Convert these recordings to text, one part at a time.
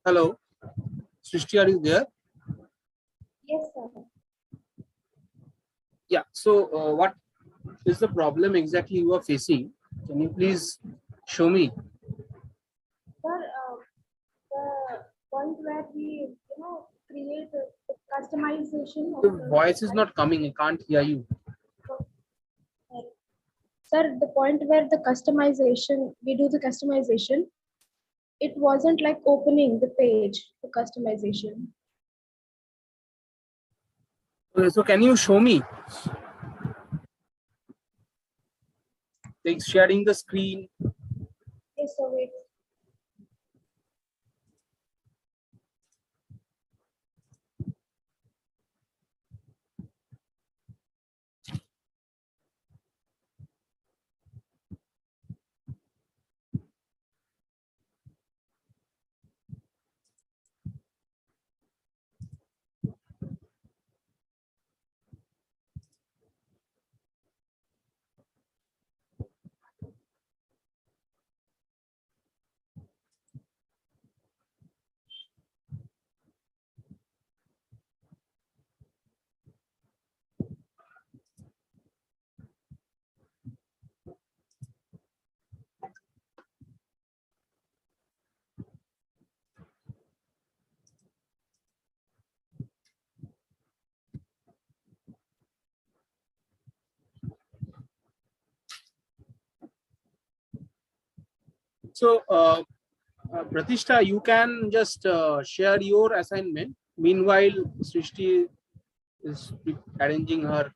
Hello, Srishti, are you there? Yes, sir. Yeah. So, what is the problem exactly you are facing? Can you please show me? Sir, the point where we, create the customization of The voice is not coming. I can't hear you. Sir, the point where the customization, we do the customization, it wasn't like opening the page for customization. Okay, so, can you show me? Like sharing the screen. Yes, sir, wait. So, Pratishta, you can just share your assignment. Meanwhile, Srishti is arranging her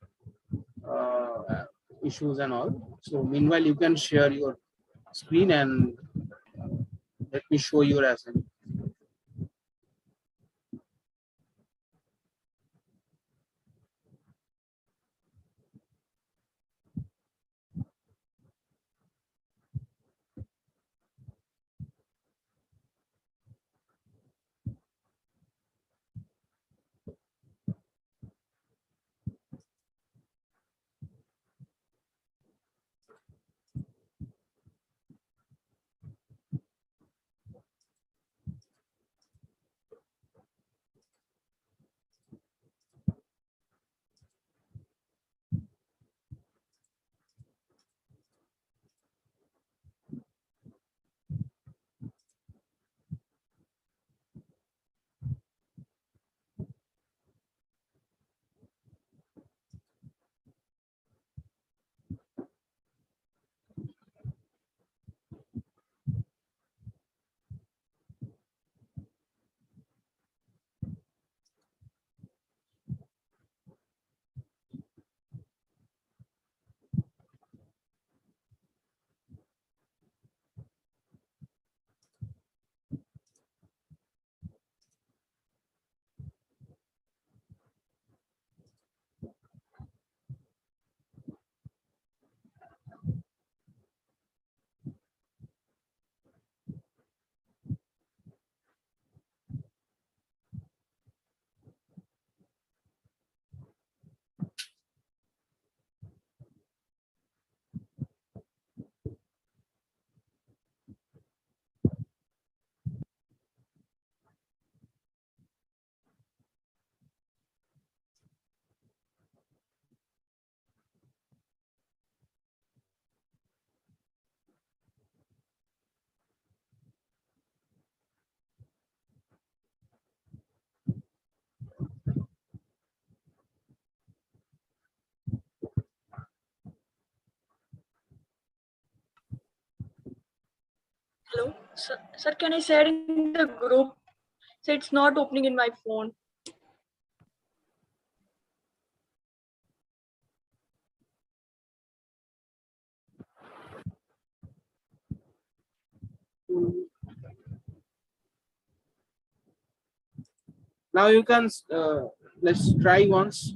issues and all. So, meanwhile, you can share your screen and let me show your assignment. Hello, sir, can I share in the group? So it's not opening in my phone. Now you can let's try once.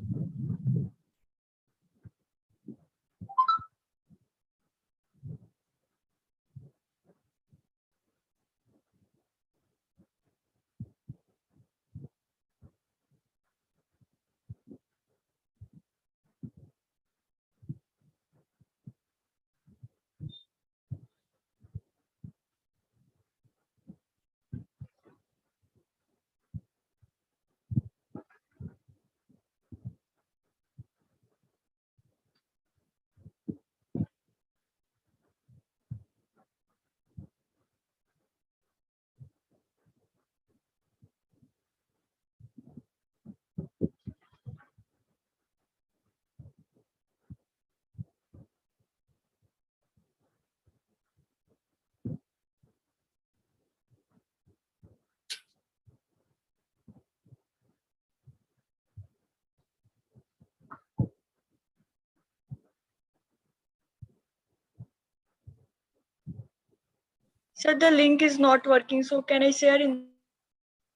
Sir, the link is not working. So can I share in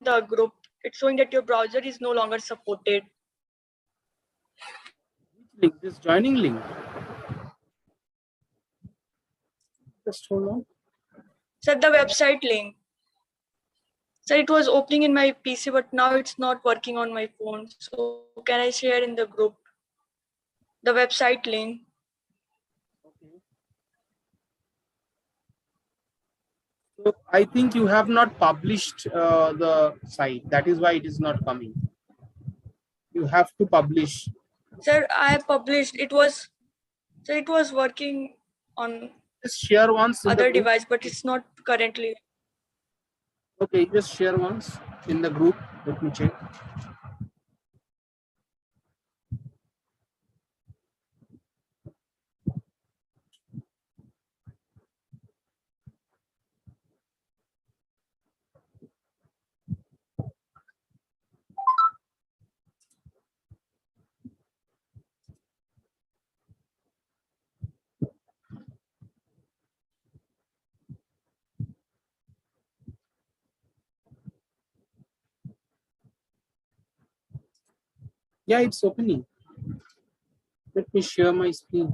the group? It's showing that your browser is no longer supported. Link, this joining link. Just hold on. Sir, the website link. Sir, it was opening in my PC, but now it's not working on my phone. So can I share in the group the website link? Okay. So I think you have not published the site. That is why it is not coming. You have to publish. Sir, I published. It was working on Just share once in the other group. device, but it's not currently. Okay, just share once in the group. Let me check. Yeah, it's opening. Let me share my screen.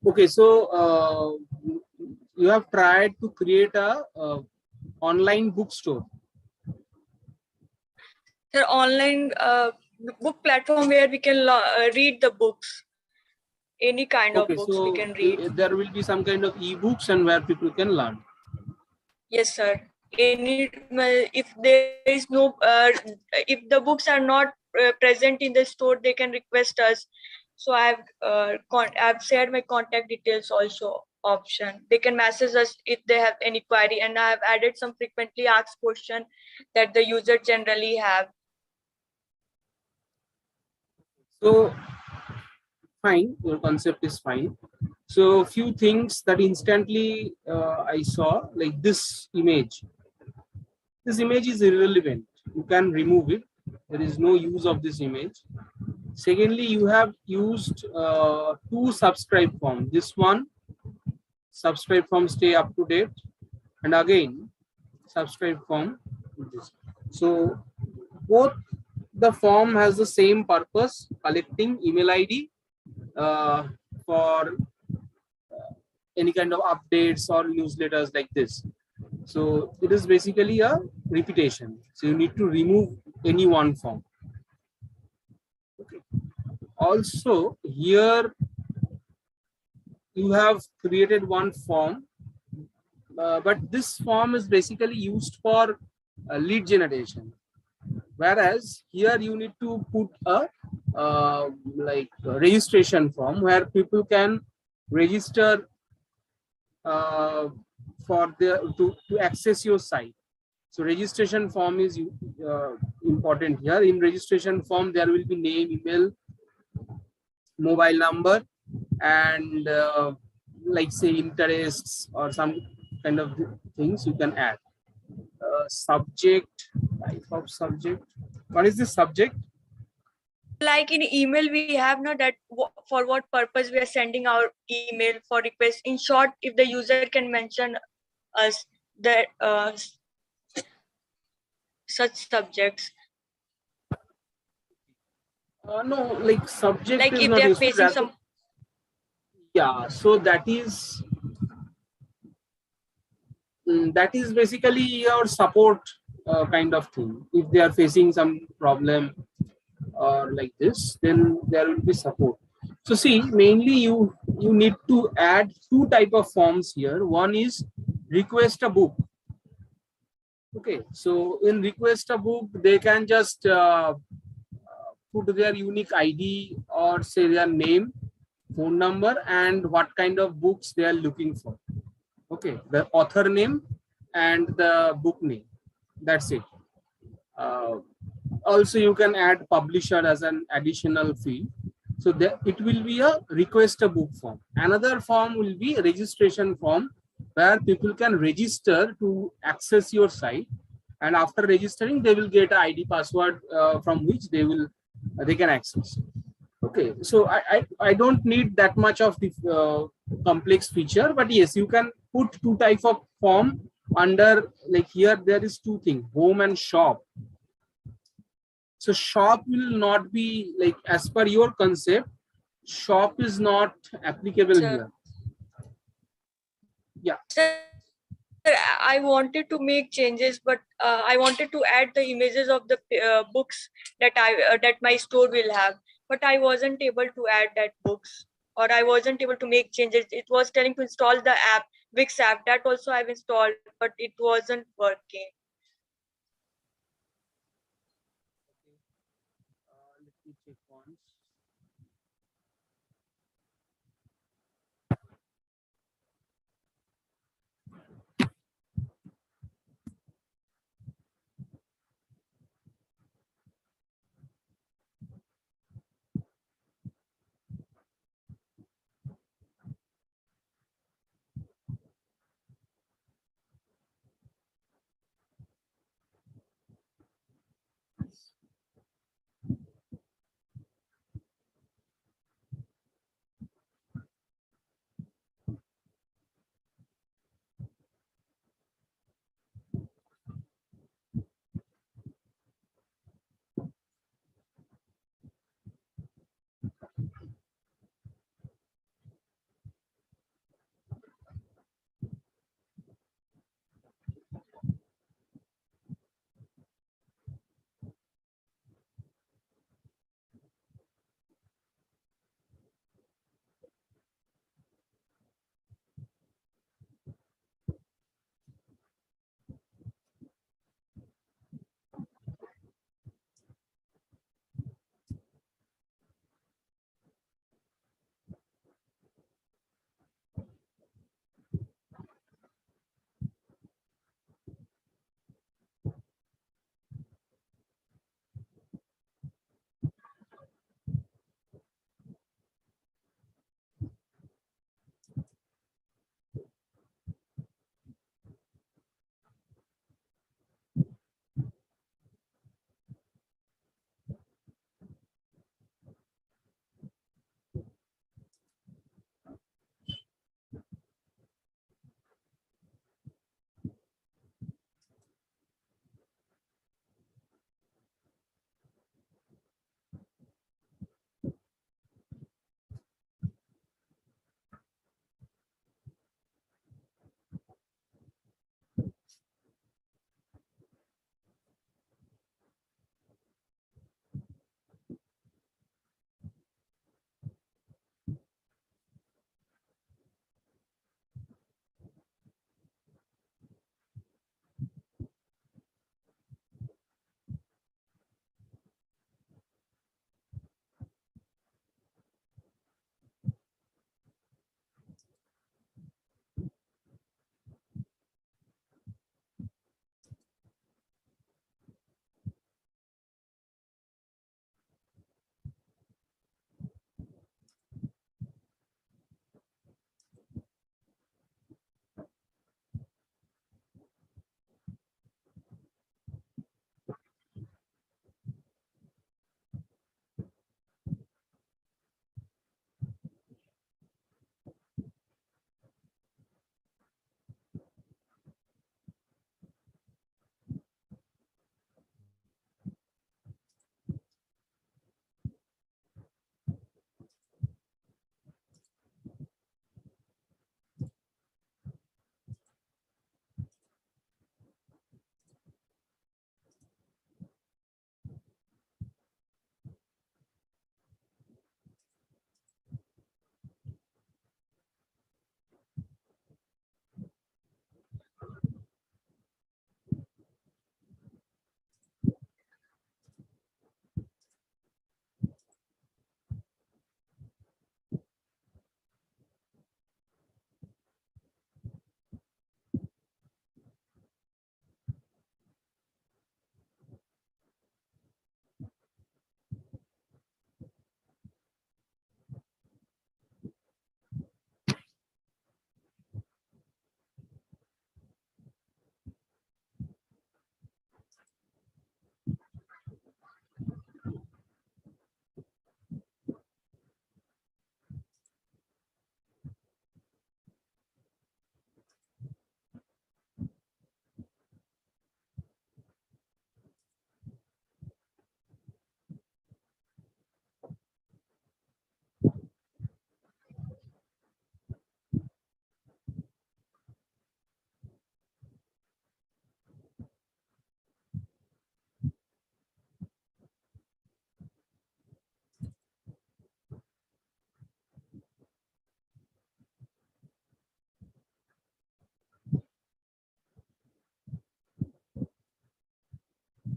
Okay, so you have tried to create a online bookstore. Sir, online book platform where we can read the books. Any kind of Okay, books we so can read. there will be some kind of e-books and where people can learn. Yes, sir. If there is no, if the books are not present in the store, they can request us. So I've shared my contact details also option. They can message us if they have any query, and I have added some frequently asked question that the user generally have. So fine, your concept is fine. So few things that instantly I saw, like this image. This image is irrelevant. You can remove it. There is no use of this image. Secondly, you have used two subscribe form. This one, subscribe form stay up to date, and again, subscribe form. This. So both the form has the same purpose, collecting email ID for any kind of updates or newsletters like this. So it is basically a repetition. So you need to remove any one form. Okay. Also here you have created one form, but this form is basically used for lead generation. Whereas here you need to put a like a registration form where people can register for to access your site. So registration form is important here. In registration form, there will be name, email, mobile number, and like say interests or some kind of things you can add. Subject, type of subject. What is the subject? Like in email, we have no that for what purpose we are sending our email for request. In short, if the user can mention us that such subjects. No, like subject Like is if not they are useful. facing some. Yeah, so that is basically your support kind of thing. If they are facing some problem or like this, then there will be support. So see, mainly you need to add two type of forms here. One is request a book. Okay, so in request a book, they can just put their unique ID or say their name phone number, and what kind of books they are looking for. Okay, the author name and the book name. That's it. Also, you can add publisher as an additional field. So that it will be a request a book form. Another form will be a registration form where people can register to access your site, and after registering they will get an ID password from which they can access. Okay, so I don't need that much of the complex feature, but yes, you can put two types of form under, like here there is two things, home and shop. So shop will not be, like, as per your concept, shop is not applicable Sir. here. Yeah. Sir, I wanted to make changes, but I wanted to add the images of the books that that my store will have, but I wasn't able to add that books, or I wasn't able to make changes. It was telling to install the app, Wix app. That also I've installed, but it wasn't working. Let me check once.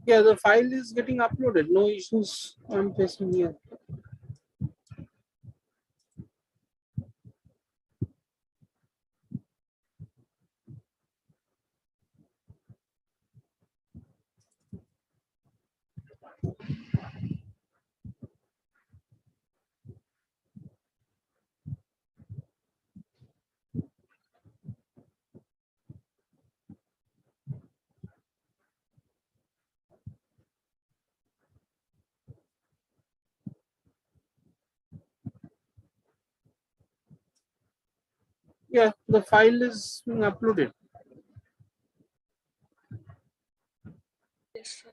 Yeah, the file is getting uploaded. No issues I'm facing here. Yeah, the file is being uploaded. Yes, sir.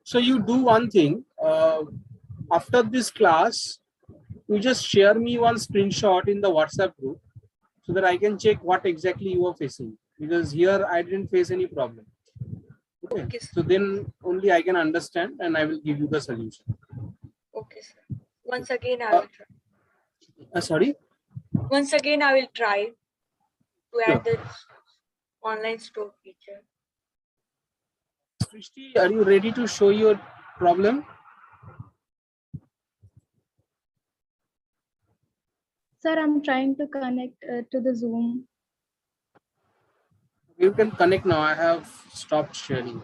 So you do one thing. After this class, you just share me one screenshot in the WhatsApp group so that I can check what exactly you are facing. Because here I didn't face any problem. Okay. Okay, sir. So then only I can understand and I will give you the solution. Okay, sir. Once again, I will try. Sorry? Once again, I will try to Sure. add the online store feature. Srishti, are you ready to show your problem? Sir, I'm trying to connect to the Zoom. You can connect now. I have stopped sharing.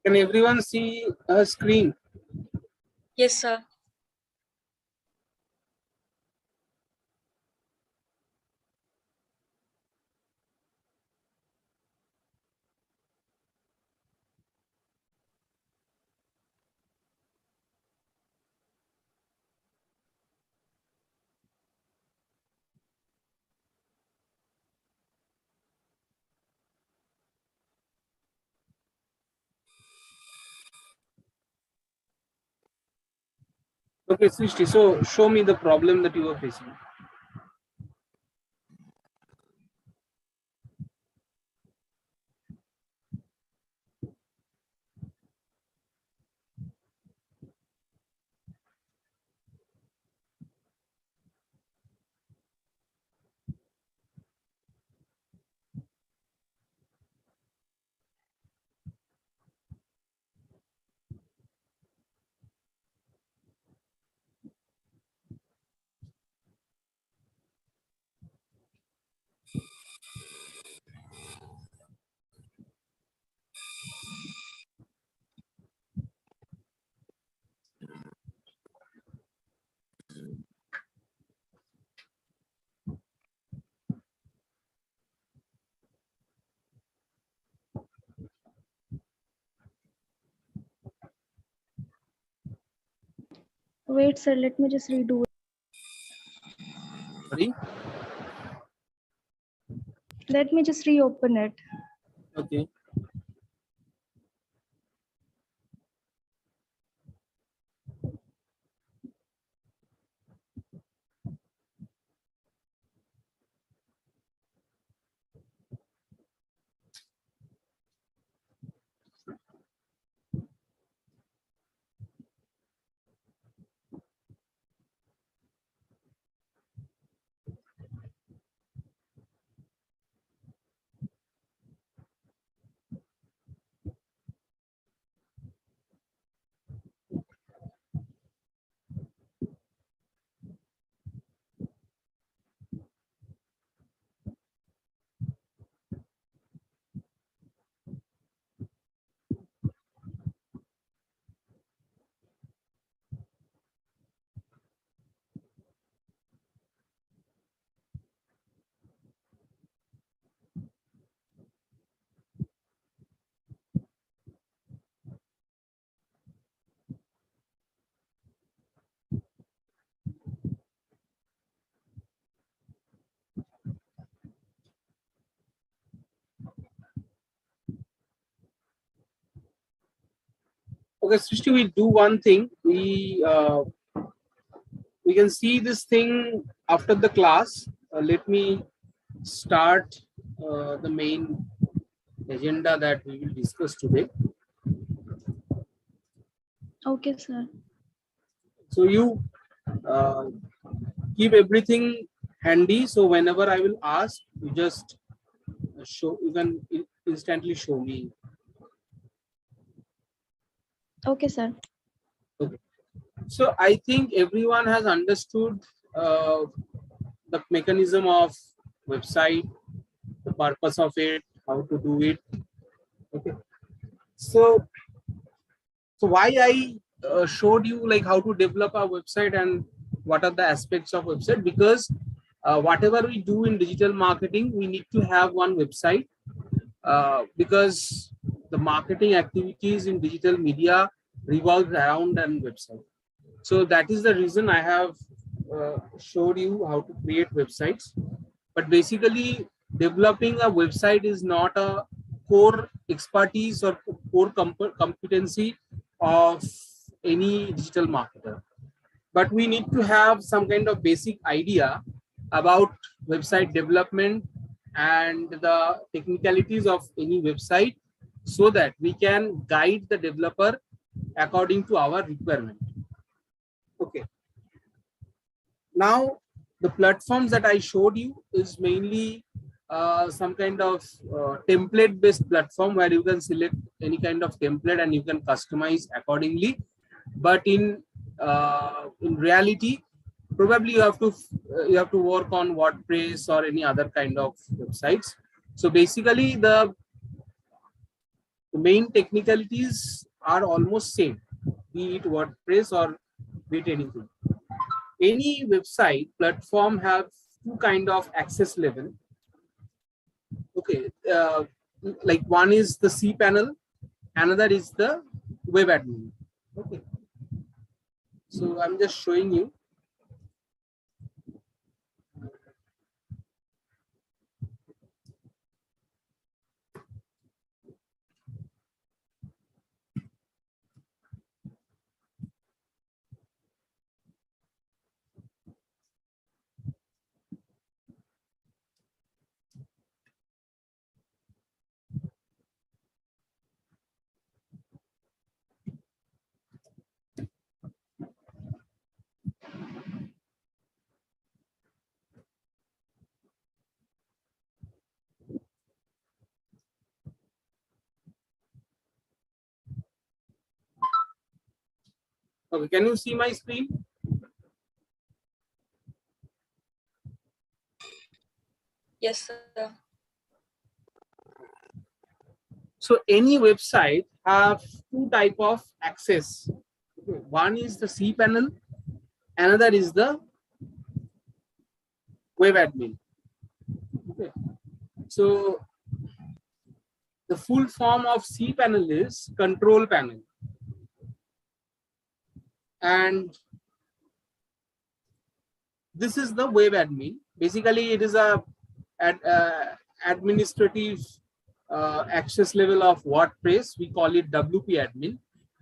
Can everyone see a screen? Yes, sir. Okay, Srishti. So show me the problem that you are facing. Wait, sir, let me just redo it. Sorry. Let me just reopen it. Okay. Okay, Srishti, we'll do one thing. We can see this thing after the class. Let me start the main agenda that we will discuss today. Okay, sir. So you uh, keep everything handy. So whenever I will ask, you just show. You can instantly show me. Okay, sir. Okay. So I think everyone has understood the mechanism of website, the purpose of it, how to do it. Okay. So why I showed you like how to develop a website and what are the aspects of website, because whatever we do in digital marketing, we need to have one website, because the marketing activities in digital media revolve around an website. So that is the reason I have showed you how to create websites. But basically, developing a website is not a core expertise or core competency of any digital marketer. But we need to have some kind of basic idea about website development and the technicalities of any website, so that we can guide the developer according to our requirement. Okay. Now, the platforms that I showed you is mainly some kind of template-based platform where you can select any kind of template and you can customize accordingly. But in reality, probably you have to work on WordPress or any other kind of websites. So basically, the main technicalities are almost same, be it WordPress or be it anything. Any website platform have two kind of access level. Okay, like one is the cPanel, another is the web admin. Okay, so I'm just showing you. Okay, can you see my screen? Yes, sir. So any website have two type of access. Okay, one is the cPanel, another is the web admin. Okay, so the full form of cPanel is control panel, and this is the web admin. Basically, it is a administrative access level of WordPress. We call it WP admin.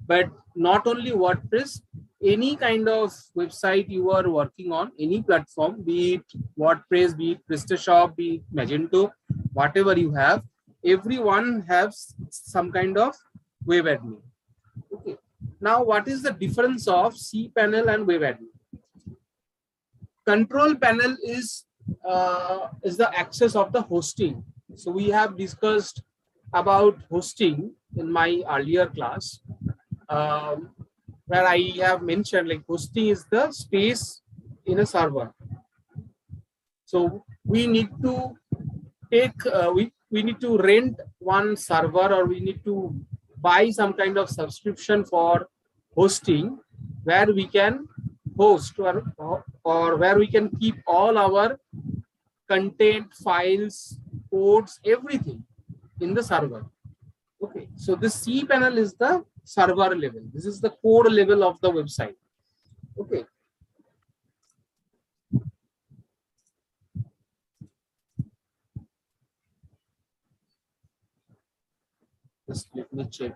But not only WordPress, any kind of website you are working on, any platform, be it WordPress, be it PrestaShop, be it Magento, whatever you have, everyone has some kind of web admin. Okay. Now, what is the difference of cPanel and web admin? Control panel is the access of the hosting. So we have discussed about hosting in my earlier class, where I have mentioned like hosting is the space in a server. So we need to take we need to rent one server, or we need to buy some kind of subscription for hosting, where we can host or where we can keep all our content, files, codes, everything in the server. Okay, so this cPanel is the server level. This is the core level of the website. Okay. Just let me check.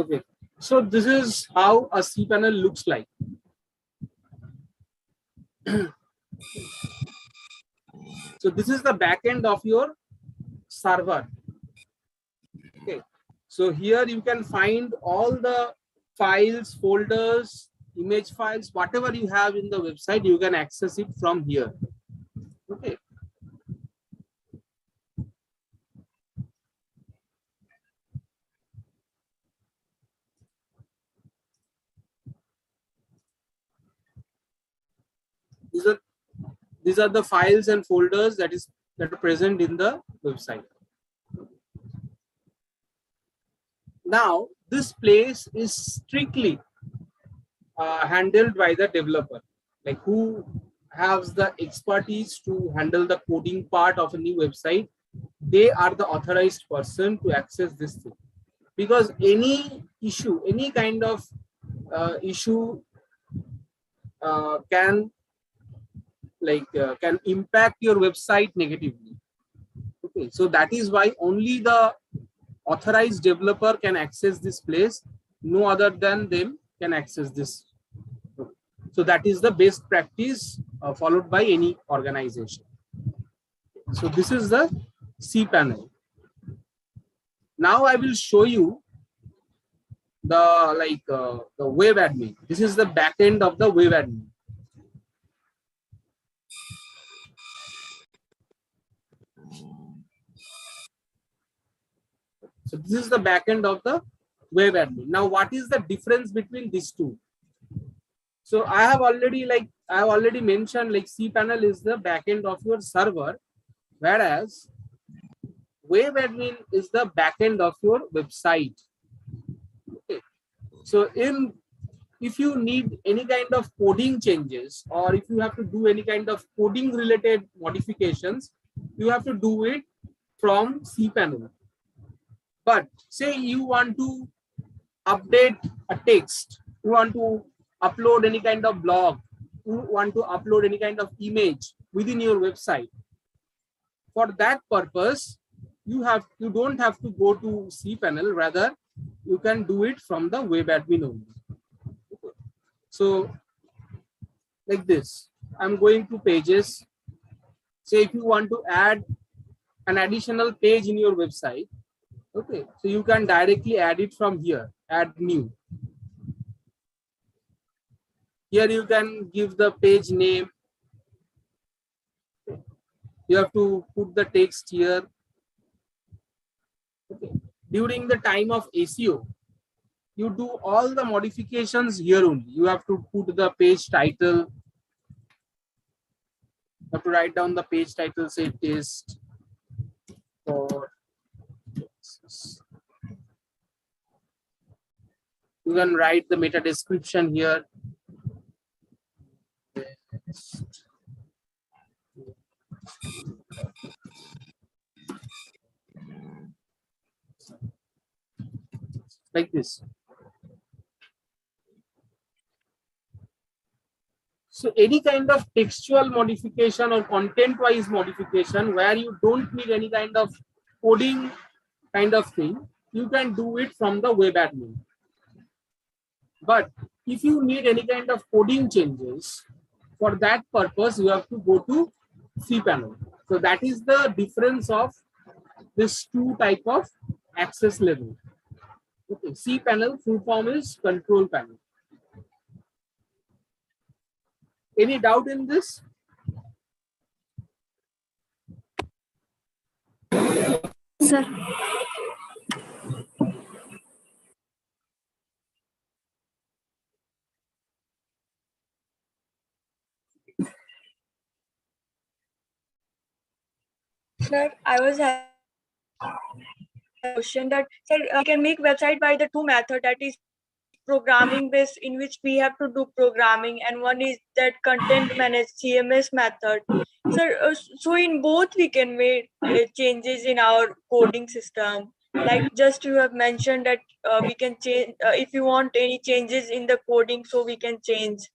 Okay, so this is how a cPanel looks like. So this is the back end of your server. Okay, so here you can find all the files, folders, image files, whatever you have in the website, you can access it from here. Okay. These are the files and folders that are present in the website. Now, this place is strictly handled by the developer, like who has the expertise to handle the coding part of a new website. They are the authorized person to access this thing, because any issue, any kind of issue can impact your website negatively. Okay, so that is why only the authorized developer can access this place. No other than them can access this. So that is the best practice followed by any organization. So this is the cPanel. Now I will show you the web admin. This is the back end of the web admin. So this is the back end of the web admin. Now, what is the difference between these two? So I have already mentioned, like cPanel is the back end of your server, whereas web admin is the back end of your website. Okay. So if you need any kind of coding changes, or if you have to do any kind of coding related modifications, you have to do it from cPanel. But say you want to update a text, you want to upload any kind of blog, you want to upload any kind of image within your website. For that purpose, you don't have to go to cPanel, rather you can do it from the web admin only. So like this, I'm going to pages. Say if you want to add an additional page in your website. Okay, so you can directly add it from here, add new. Here you can give the page name. You have to put the text here. Okay. During the time of ACO, you do all the modifications here only. You have to put the page title. You have to write down the page title, say test for. You can write the meta description here. Like this. So any kind of textual modification or content-wise modification where you don't need any kind of coding kind of thing, you can do it from the web admin. But if you need any kind of coding changes, for that purpose, you have to go to cPanel. So that is the difference of this two type of access level. Okay, cPanel full form is control panel. Any doubt in this? Sir. Sir, I was having a question that, sir, we can make website by the two method, that is programming based, in which we have to do programming, and one is that content managed CMS method. Sir, so in both we can make changes in our coding system. Like just you have mentioned that we can change if you want any changes in the coding, so we can change.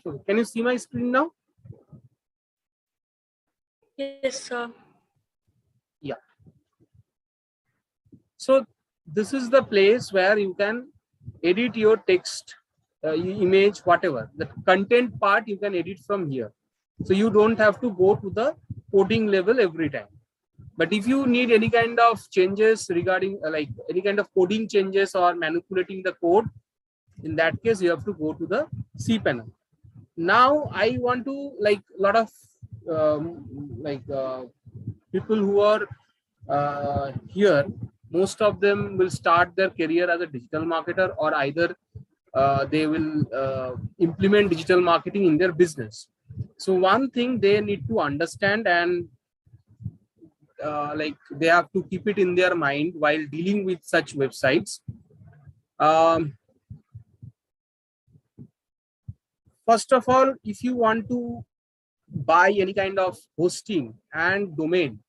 So can you see my screen now? Yes, sir. Yeah. So this is the place where you can edit your text, image, whatever. The content part you can edit from here. So you don't have to go to the coding level every time. But if you need any kind of changes regarding like any kind of coding changes or manipulating the code, in that case you have to go to the cPanel. Now I want to like a lot of people who are here, most of them will start their career as a digital marketer, or either they will implement digital marketing in their business. So one thing they need to understand, and like they have to keep it in their mind while dealing with such websites. First of all, if you want to buy any kind of hosting and domain,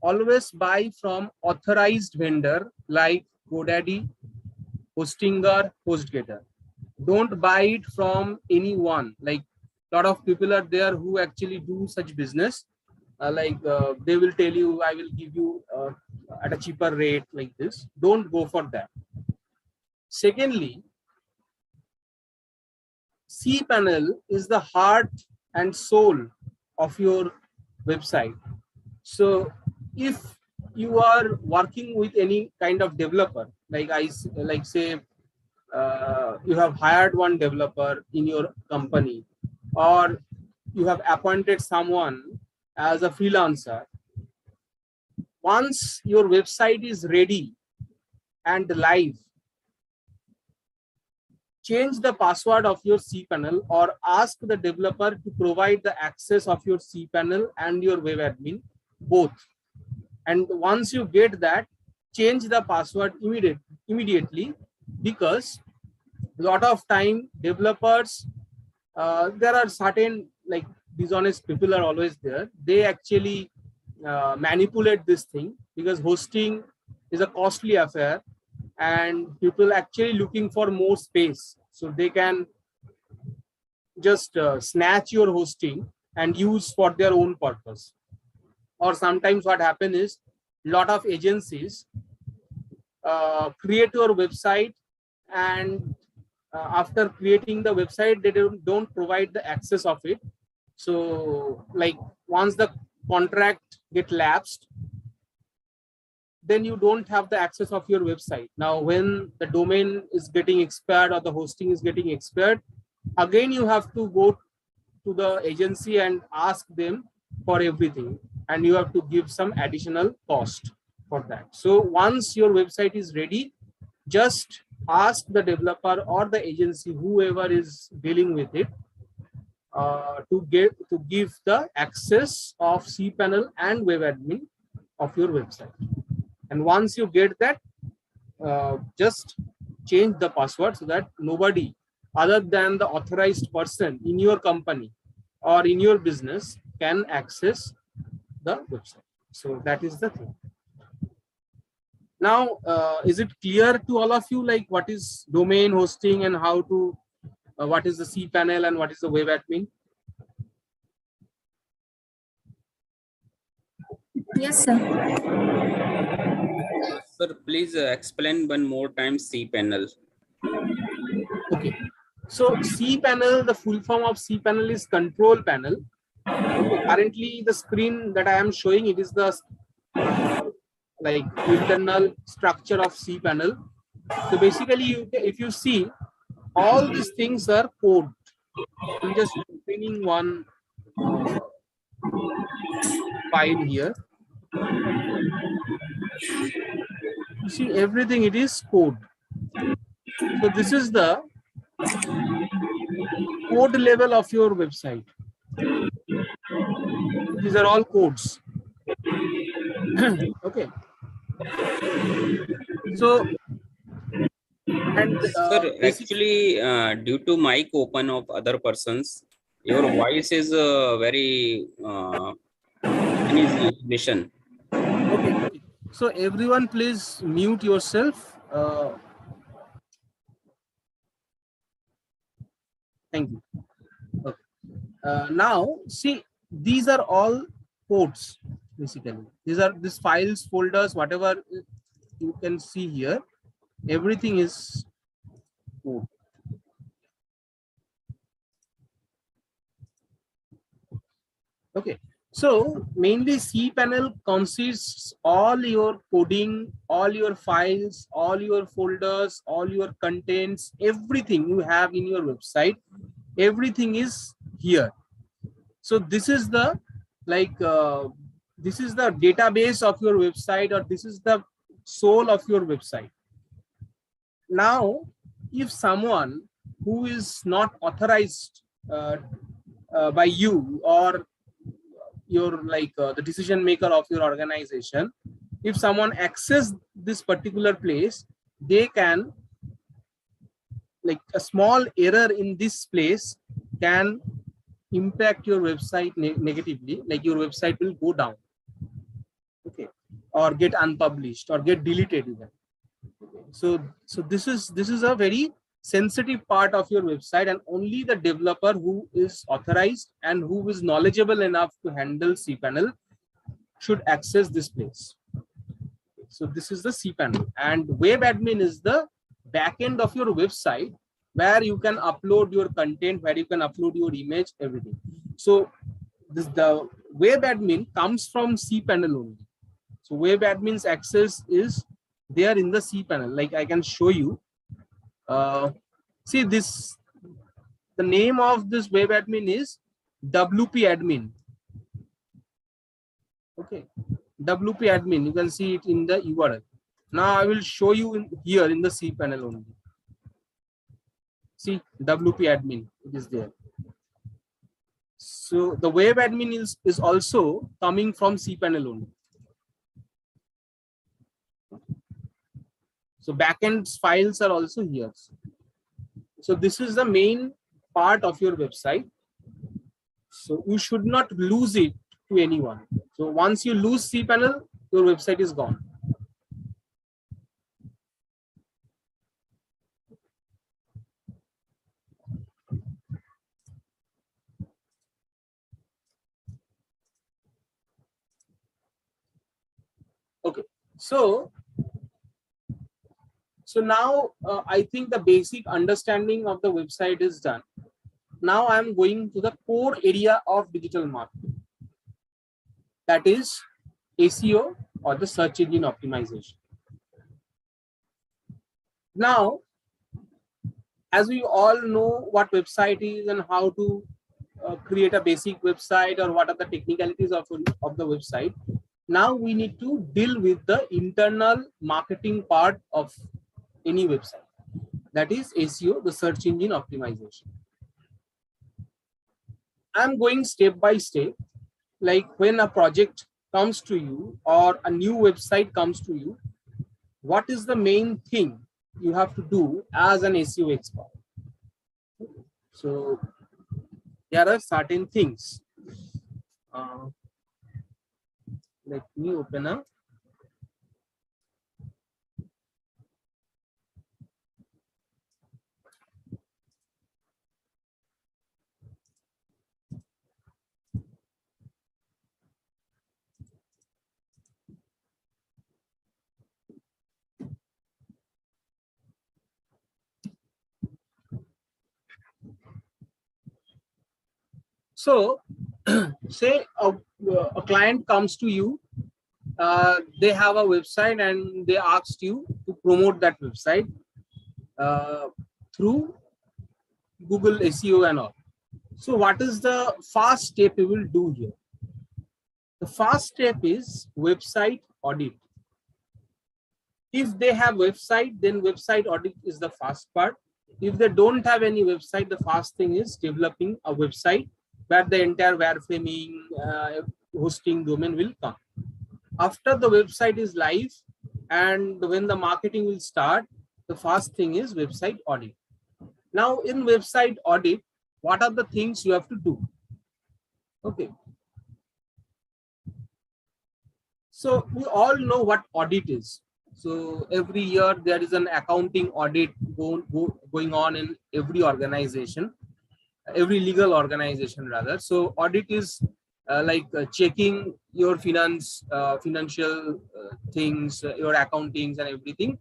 always buy from authorized vendor like GoDaddy, Hostinger, HostGator. Don't buy it from anyone. Like a lot of people are there who actually do such business. They will tell you, I will give you at a cheaper rate like this. Don't go for that. Secondly, cPanel is the heart and soul of your website. So if you are working with any kind of developer, like say you have hired one developer in your company, or you have appointed someone as a freelancer, once your website is ready and live, change the password of your cPanel or ask the developer to provide the access of your cPanel and your web admin both. And once you get that, change the password immediately, because a lot of time developers, there are certain like dishonest people are always there. They actually manipulate this thing, because hosting is a costly affair and people actually looking for more space, so they can just snatch your hosting and use for their own purpose. Or sometimes what happens is a lot of agencies create your website, and after creating the website they don't provide the access of it. So like once the contract get lapsed, then you don't have the access of your website. Now when the domain is getting expired or the hosting is getting expired, again you have to go to the agency and ask them for everything, and you have to give some additional cost for that. So once your website is ready, just ask the developer or the agency, whoever is dealing with it, to give the access of cPanel and web admin of your website. And once you get that, just change the password so that nobody other than the authorized person in your company or in your business can access the website. So that is the thing. Now, is it clear to all of you, like what is domain hosting and how to, what is the cPanel and what is the web admin? Yes, sir. Sir, please explain one more time cPanel. Okay. So cPanel, the full form of cPanel is control panel. Okay. Currently, the screen that I am showing, it is the like internal structure of cPanel. So basically, if you see, all these things are code. I'm just opening one file here. You see, everything it is code. So this is the code level of your website. These are all codes. Okay. So, and Sir, actually, due to mic open of other persons, your voice is very uneasy to listen. okay. So everyone, please mute yourself. Thank you. Okay. Now see, these are all ports basically. These files, folders, whatever you can see here, everything is port. Okay, so mainly cPanel consists all your coding, all your files, all your folders, all your contents, everything you have in your website, everything is here. So this is the this is the database of your website, or this is the soul of your website. Now, if someone who is not authorized by you, or your the decision maker of your organization, if someone access this particular place, they can, like, a small error in this place can impact your website negatively, like your website will go down, okay, or get unpublished or get deleted even. So this is a very sensitive part of your website, and only the developer who is authorized and who is knowledgeable enough to handle cPanel should access this place. So this is the cPanel, and web admin is the backend of your website, where you can upload your content, where you can upload your image, everything. So the web admin comes from cPanel only. So web admin's access is there in the cPanel. Like I can show you. See this, the name of this web admin is WP admin. Okay, WP admin, you can see it in the URL. Now I will show you here in the cPanel only. See, WP admin, it is there. So the web admin is also coming from cPanel only. So backend files are also here. So this is the main part of your website. So you should not lose it to anyone. So once you lose cPanel, your website is gone. Okay, so now I think the basic understanding of the website is done. Now I'm going to the core area of digital marketing, that is SEO, or the search engine optimization. Now, as we all know what website is and how to create a basic website, or what are the technicalities of the website, now we need to deal with the internal marketing part of any website, that is SEO, the search engine optimization. I'm going step by step. Like when a project comes to you or a new website comes to you, what is the main thing you have to do as an SEO expert? So there are certain things. Let me open up. So say a client comes to you, they have a website and they asked you to promote that website through Google SEO and all. So what is the first step you will do here? The first step is website audit. If they have website, then website audit is the first part. If they don't have any website, the first thing is developing a website where the entire wireframing, hosting, domain will come. After the website is live and when the marketing will start, the first thing is website audit. Now in website audit, what are the things you have to do? Okay. So we all know what audit is. So every year there is an accounting audit going on in every organization. every legal organization rather. So audit is checking your financial things, your accountings and everything,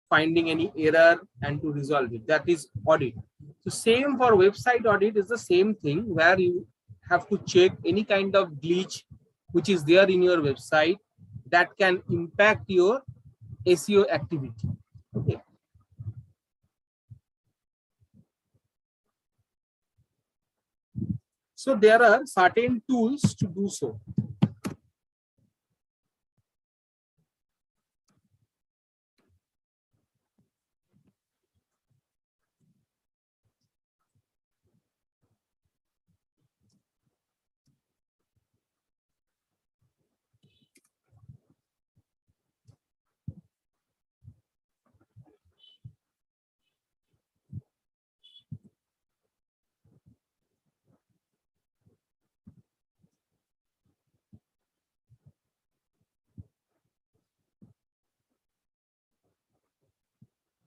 finding any error and to resolve it. That is audit. So same for website audit is the same thing, where you have to check any kind of glitch which is there in your website that can impact your SEO activity. Okay. So there are certain tools to do so.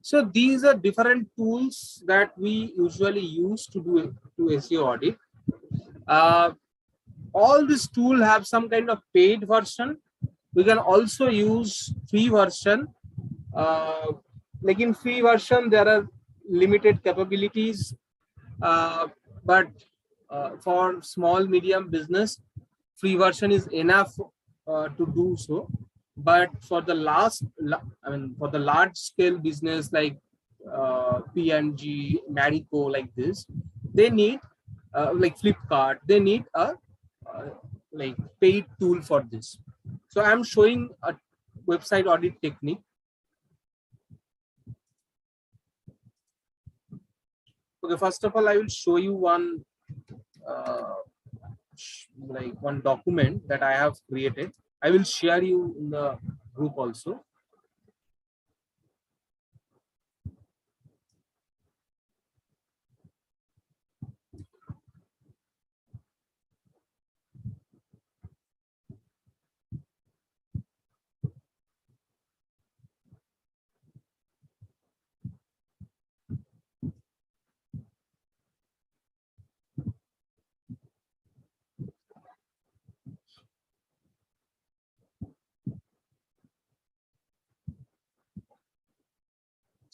So these are different tools that we usually use to do SEO audit. All this tool have some kind of paid version. We can also use free version. Like in free version, there are limited capabilities, but for small medium business, free version is enough to do so. But for the for the large scale business like P&G, Marico, like this, they need like Flipkart, they need a like paid tool for this. So I'm showing a website audit technique. Okay, first of all, I will show you one one document that I have created. I will share you in the group also.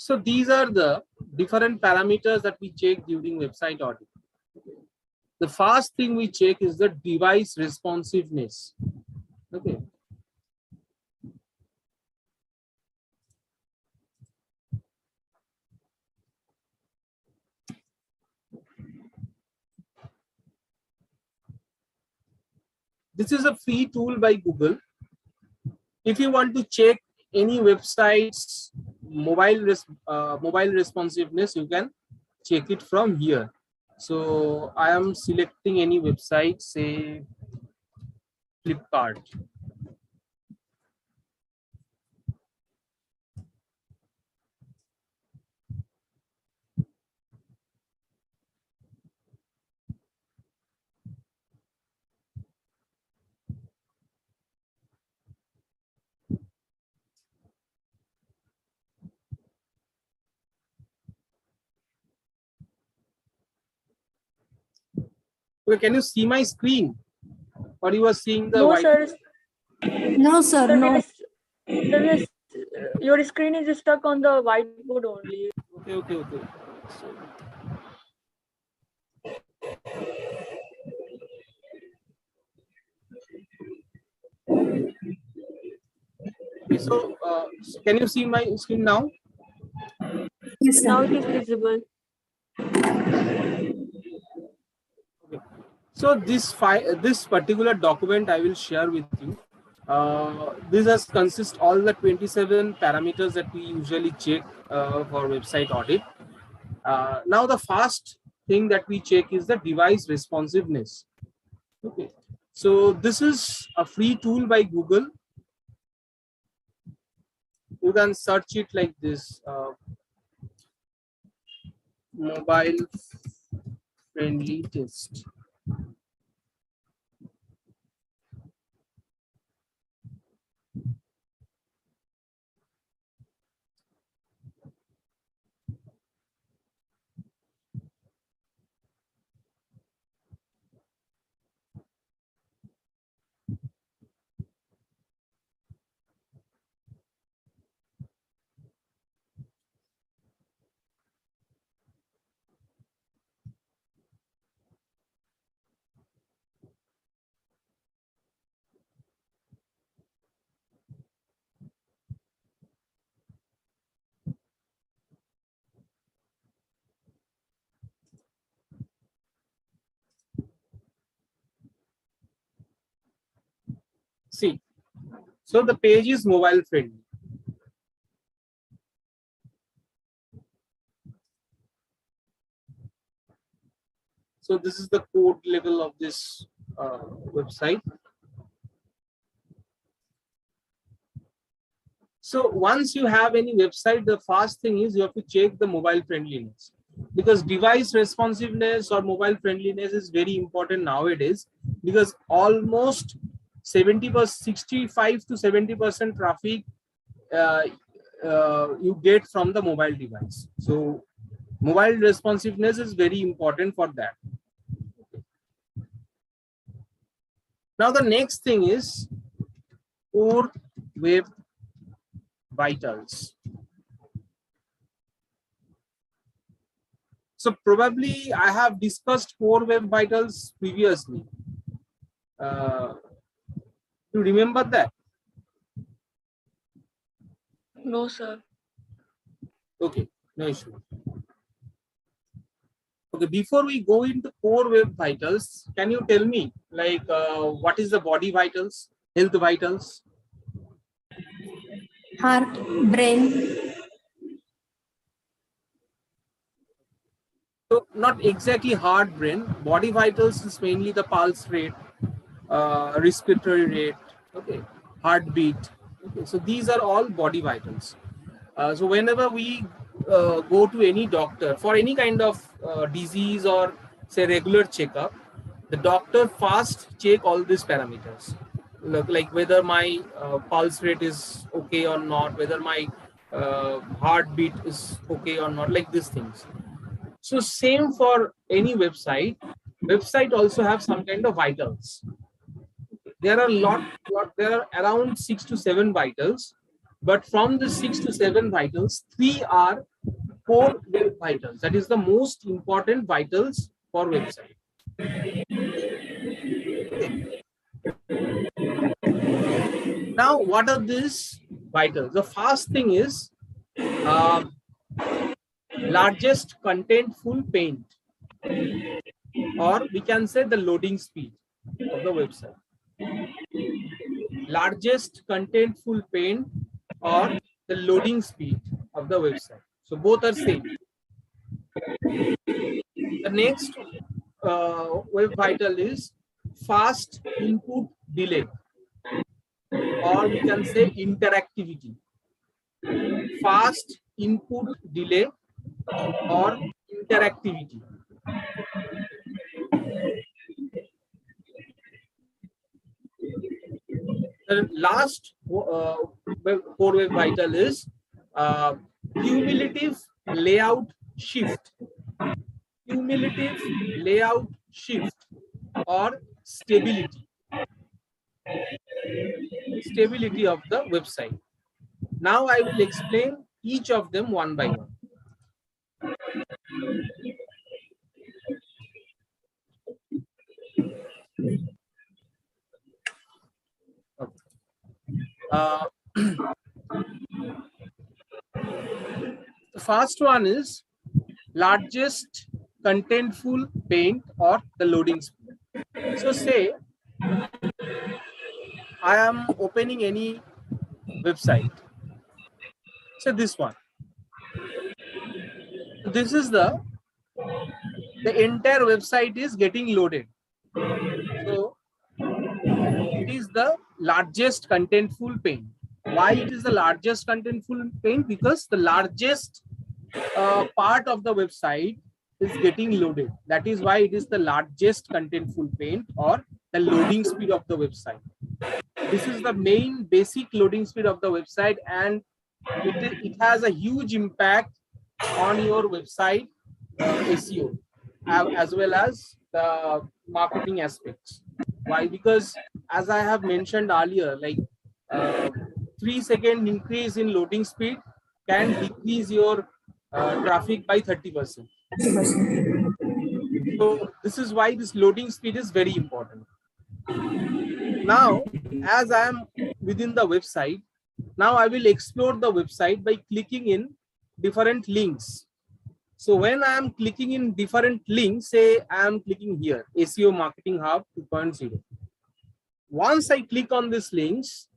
So these are the different parameters that we check during website audit. The first thing we check is the device responsiveness. Okay. This is a free tool by Google. If you want to check any website's mobile responsiveness, you can check it from here. So I am selecting any website, say Flipkart. Okay, can you see my screen? Or you are seeing the No, white? sir. No, sir, Sir, no. your screen is stuck on the whiteboard only. Okay. So can you see my screen now? Yes, Now sir. it is visible. So this particular document I will share with you. This has consist all the 27 parameters that we usually check for website audit. Now the first thing that we check is the device responsiveness. Okay, so this is a free tool by Google. You can search it like this: mobile friendly test. See, so the page is mobile friendly. So this is the code level of this website. So once you have any website, the first thing is you have to check the mobile friendliness, because device responsiveness or mobile friendliness is very important nowadays, because almost 70%, 65 to 70% traffic you get from the mobile device. So mobile responsiveness is very important for that. Now the next thing is core web vitals. So probably I have discussed core web vitals previously. You remember that? No, sir. Okay, no issue. Okay, before we go into core web vitals, can you tell me like what is the body vitals, health vitals? Heart, brain. So not exactly heart, brain. Body vitals is mainly the pulse rate, respiratory rate, okay, heartbeat. Okay, so these are all body vitals. So whenever we go to any doctor for any kind of disease or say regular checkup, the doctor first check all these parameters. Look, like whether my pulse rate is okay or not, whether my heartbeat is okay or not, like these things. So same for any website. Website also have some kind of vitals. There are there are around 6 to 7 vitals, but from the 6 to 7 vitals, 3 are core web vitals. That is the most important vitals for website. Now, what are these vitals? The first thing is largest contentful paint, or we can say the loading speed of the website. Largest contentful paint or the loading speed of the website. So both are same. The next web vital is fast input delay, or we can say interactivity. Fast input delay or interactivity. The last core web vital is cumulative layout shift. Cumulative layout shift or stability. Stability of the website. Now I will explain each of them one by one. The first one is largest contentful paint or the loading speed. So say I am opening any website. So this one. This is the entire website is getting loaded. So it is the largest contentful paint. Why it is the largest contentful paint? Because the largest part of the website is getting loaded. That is why it is the largest contentful paint or the loading speed of the website. This is the main basic loading speed of the website, and it has a huge impact on your website SEO as well as the marketing aspects. Why? Because as I have mentioned earlier, like 3-second increase in loading speed can decrease your traffic by 30%. So this is why this loading speed is very important. Now, as I am within the website, now I will explore the website by clicking in different links. So when I am clicking in different links, say I am clicking here, SEO Marketing Hub 2.0. once I click on these links,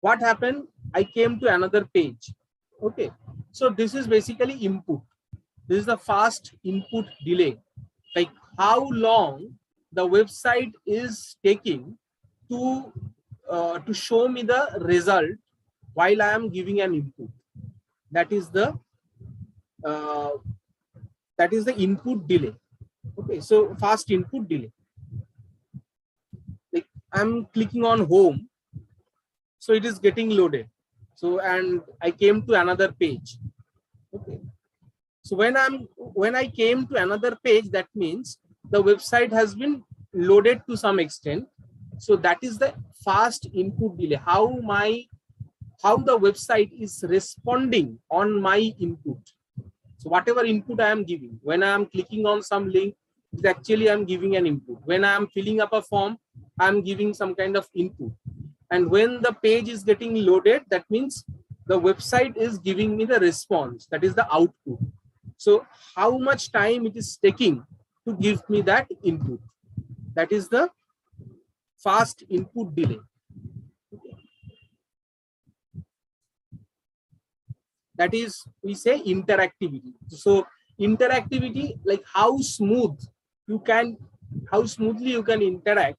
what happened? I came to another page. Okay, so this is basically input. This is the fast input delay, like how long the website is taking to show me the result while I am giving an input. That is the input delay. Okay, so fast input delay. Like I'm clicking on home, so it is getting loaded. So and I came to another page. Okay, so when I came to another page, that means the website has been loaded to some extent. So that is the fast input delay. How the website is responding on my input. So whatever input I am giving, when I am clicking on some link, it actually I'm giving an input. When I am filling up a form, I'm giving some kind of input. And when the page is getting loaded, that means the website is giving me the response. That is the output. So how much time it is taking to give me that input? That is the fast input delay. That is, we say interactivity. So interactivity, like how smoothly you can interact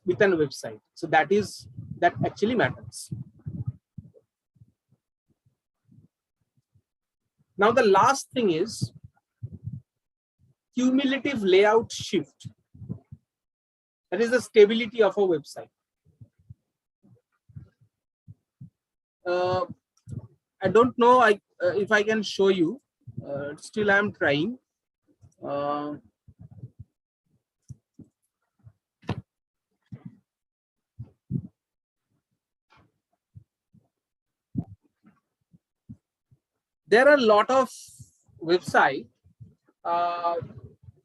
with an website. So that actually matters. Now the last thing is cumulative layout shift. That is the stability of a website. I don't know if I can show you. Still I am trying. There are a lot of websites.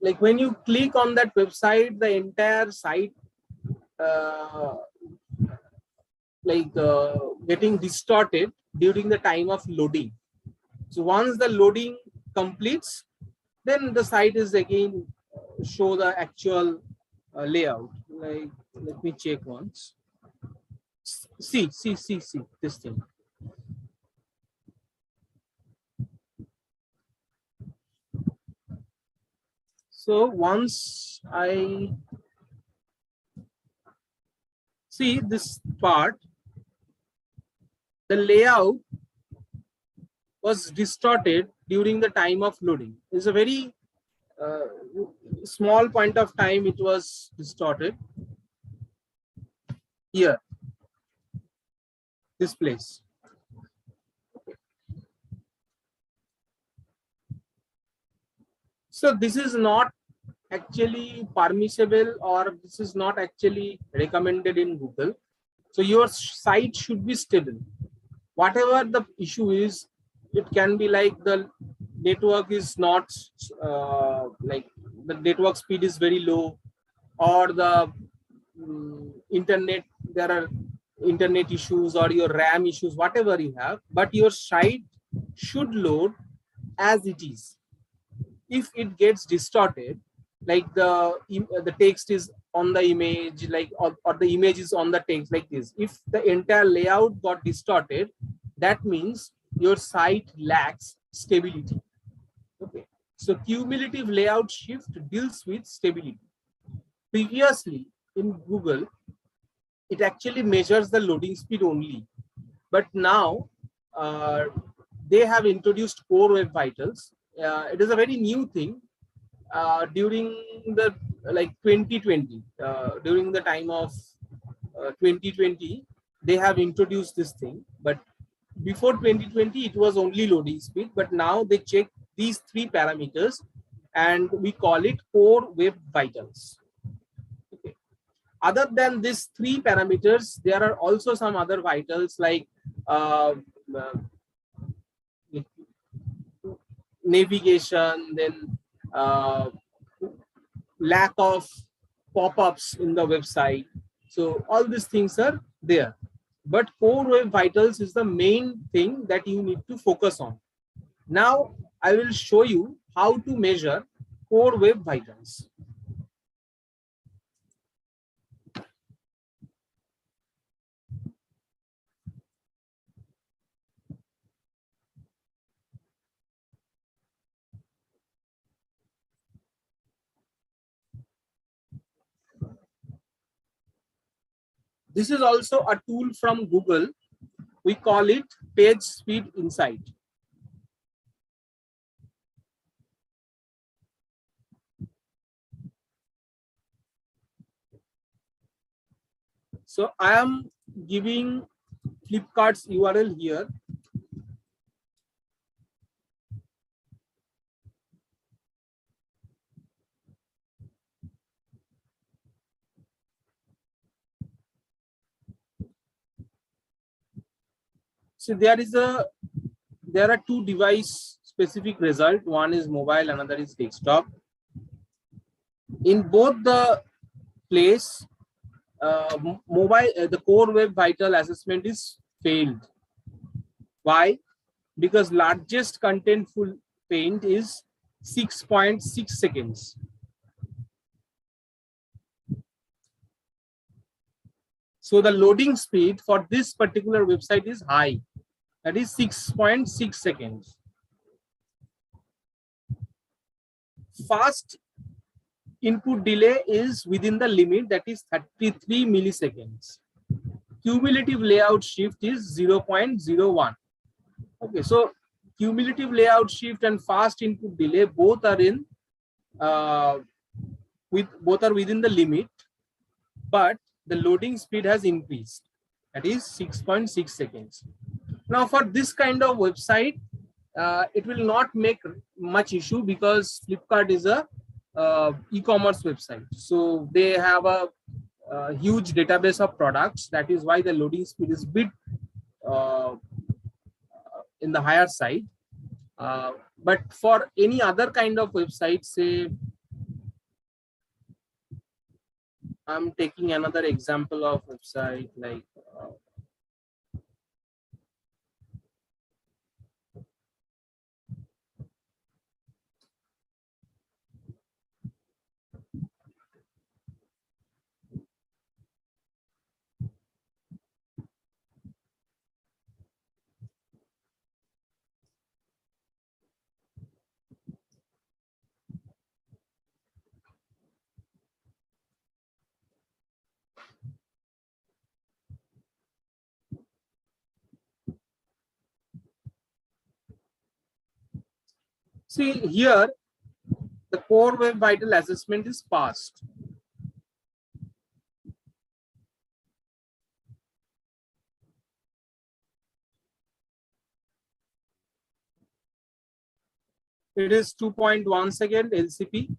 Like when you click on that website, the entire site getting distorted during the time of loading. So once the loading completes, then the site is again show the actual layout. Like let me check once. See this thing. So once I see this part, the layout was distorted during the time of loading. It's a very small point of time it was distorted. Here, this place. So this is not actually permissible, or this is not actually recommended in Google. So your site should be stable. Whatever the issue is, it can be like the network is not like the network speed is very low, or the internet, there are internet issues or your RAM issues, whatever you have, but your site should load as it is. If it gets distorted, like the text is on the image, like or the image is on the text like this, if the entire layout got distorted, that means your site lacks stability. Okay, so cumulative layout shift deals with stability. Previously in Google, it actually measures the loading speed only, but now they have introduced Core Web Vitals. It is a very new thing. During the 2020, during the time of 2020, they have introduced this thing. But before 2020, it was only loading speed. But now they check these three parameters, and we call it Core Web Vitals. Okay. Other than these three parameters, there are also some other vitals like navigation, then lack of pop-ups in the website. So all these things are there, but Core Web Vitals is the main thing that you need to focus on. Now I will show you how to measure Core Web Vitals. This is also a tool from Google. We call it Page Speed Insight. So I am giving Flipkart's URL here. So there are two device specific result. One is mobile, another is desktop. In both the place, the Core Web Vital assessment is failed. Why? Because largest contentful paint is 6.6 seconds. So the loading speed for this particular website is high, that is 6.6 seconds. Fast input delay is within the limit, that is 33 milliseconds. Cumulative layout shift is 0.01. Okay, so cumulative layout shift and fast input delay both are in both are within the limit, but the loading speed has increased, that is 6.6 seconds. Now for this kind of website, it will not make much issue because Flipkart is a e-commerce website, so they have a huge database of products. That is why the loading speed is bit in the higher side. But for any other kind of website, say I'm taking another example of website like see here, the Core Web Vital assessment is passed. It is 2.1 second LCP.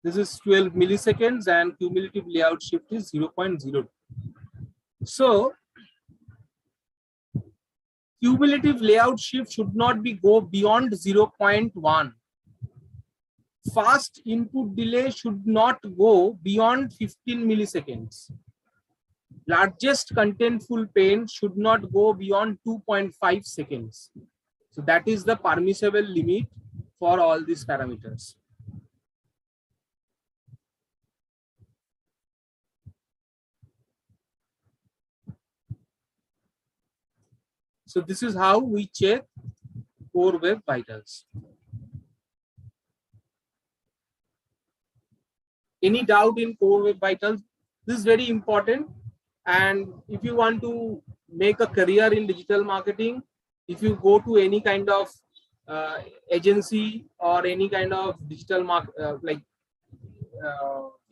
This is 12 milliseconds and cumulative layout shift is 0.02. So cumulative layout shift should not go beyond 0.1. Fast input delay should not go beyond 15 milliseconds. Largest contentful paint should not go beyond 2.5 seconds. So that is the permissible limit for all these parameters. So this is how we check Core Web Vitals. Any doubt in Core Web Vitals? This is very important. And if you want to make a career in digital marketing, if you go to any kind of agency or any kind of digital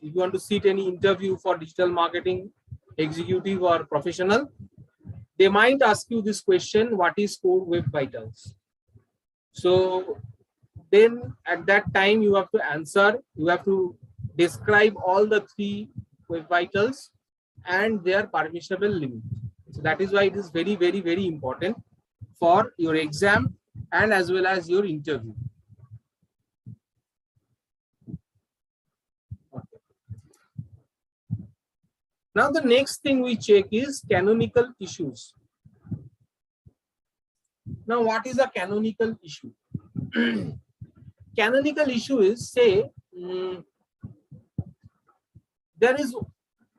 if you want to sit any interview for digital marketing executive or professional, they might ask you this question: what is Core Web Vitals? So then at that time you have to answer, you have to describe all the 3 Web Vitals and their permissible limit. So that is why it is very, very, very important for your exam and as well as your interview. Okay. Now the next thing we check is canonical issues. Now what is a canonical issue? Canonical issue is, say there is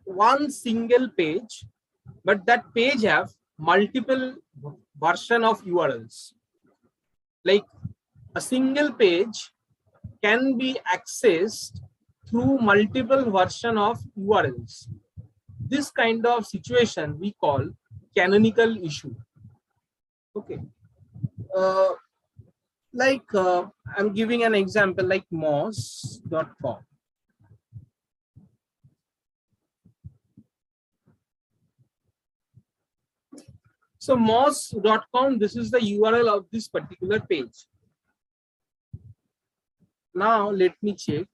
one single page, but that page have multiple version of URLs. Like a single page can be accessed through multiple version of URLs. this kind of situation we call canonical issue. Okay. I'm giving an example like moz.com. So moz.com, this is the URL of this particular page. Now let me check.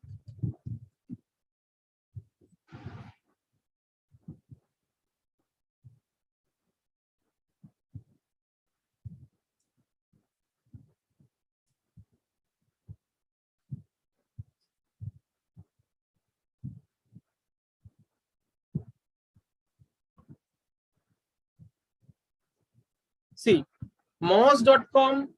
See, moz.com,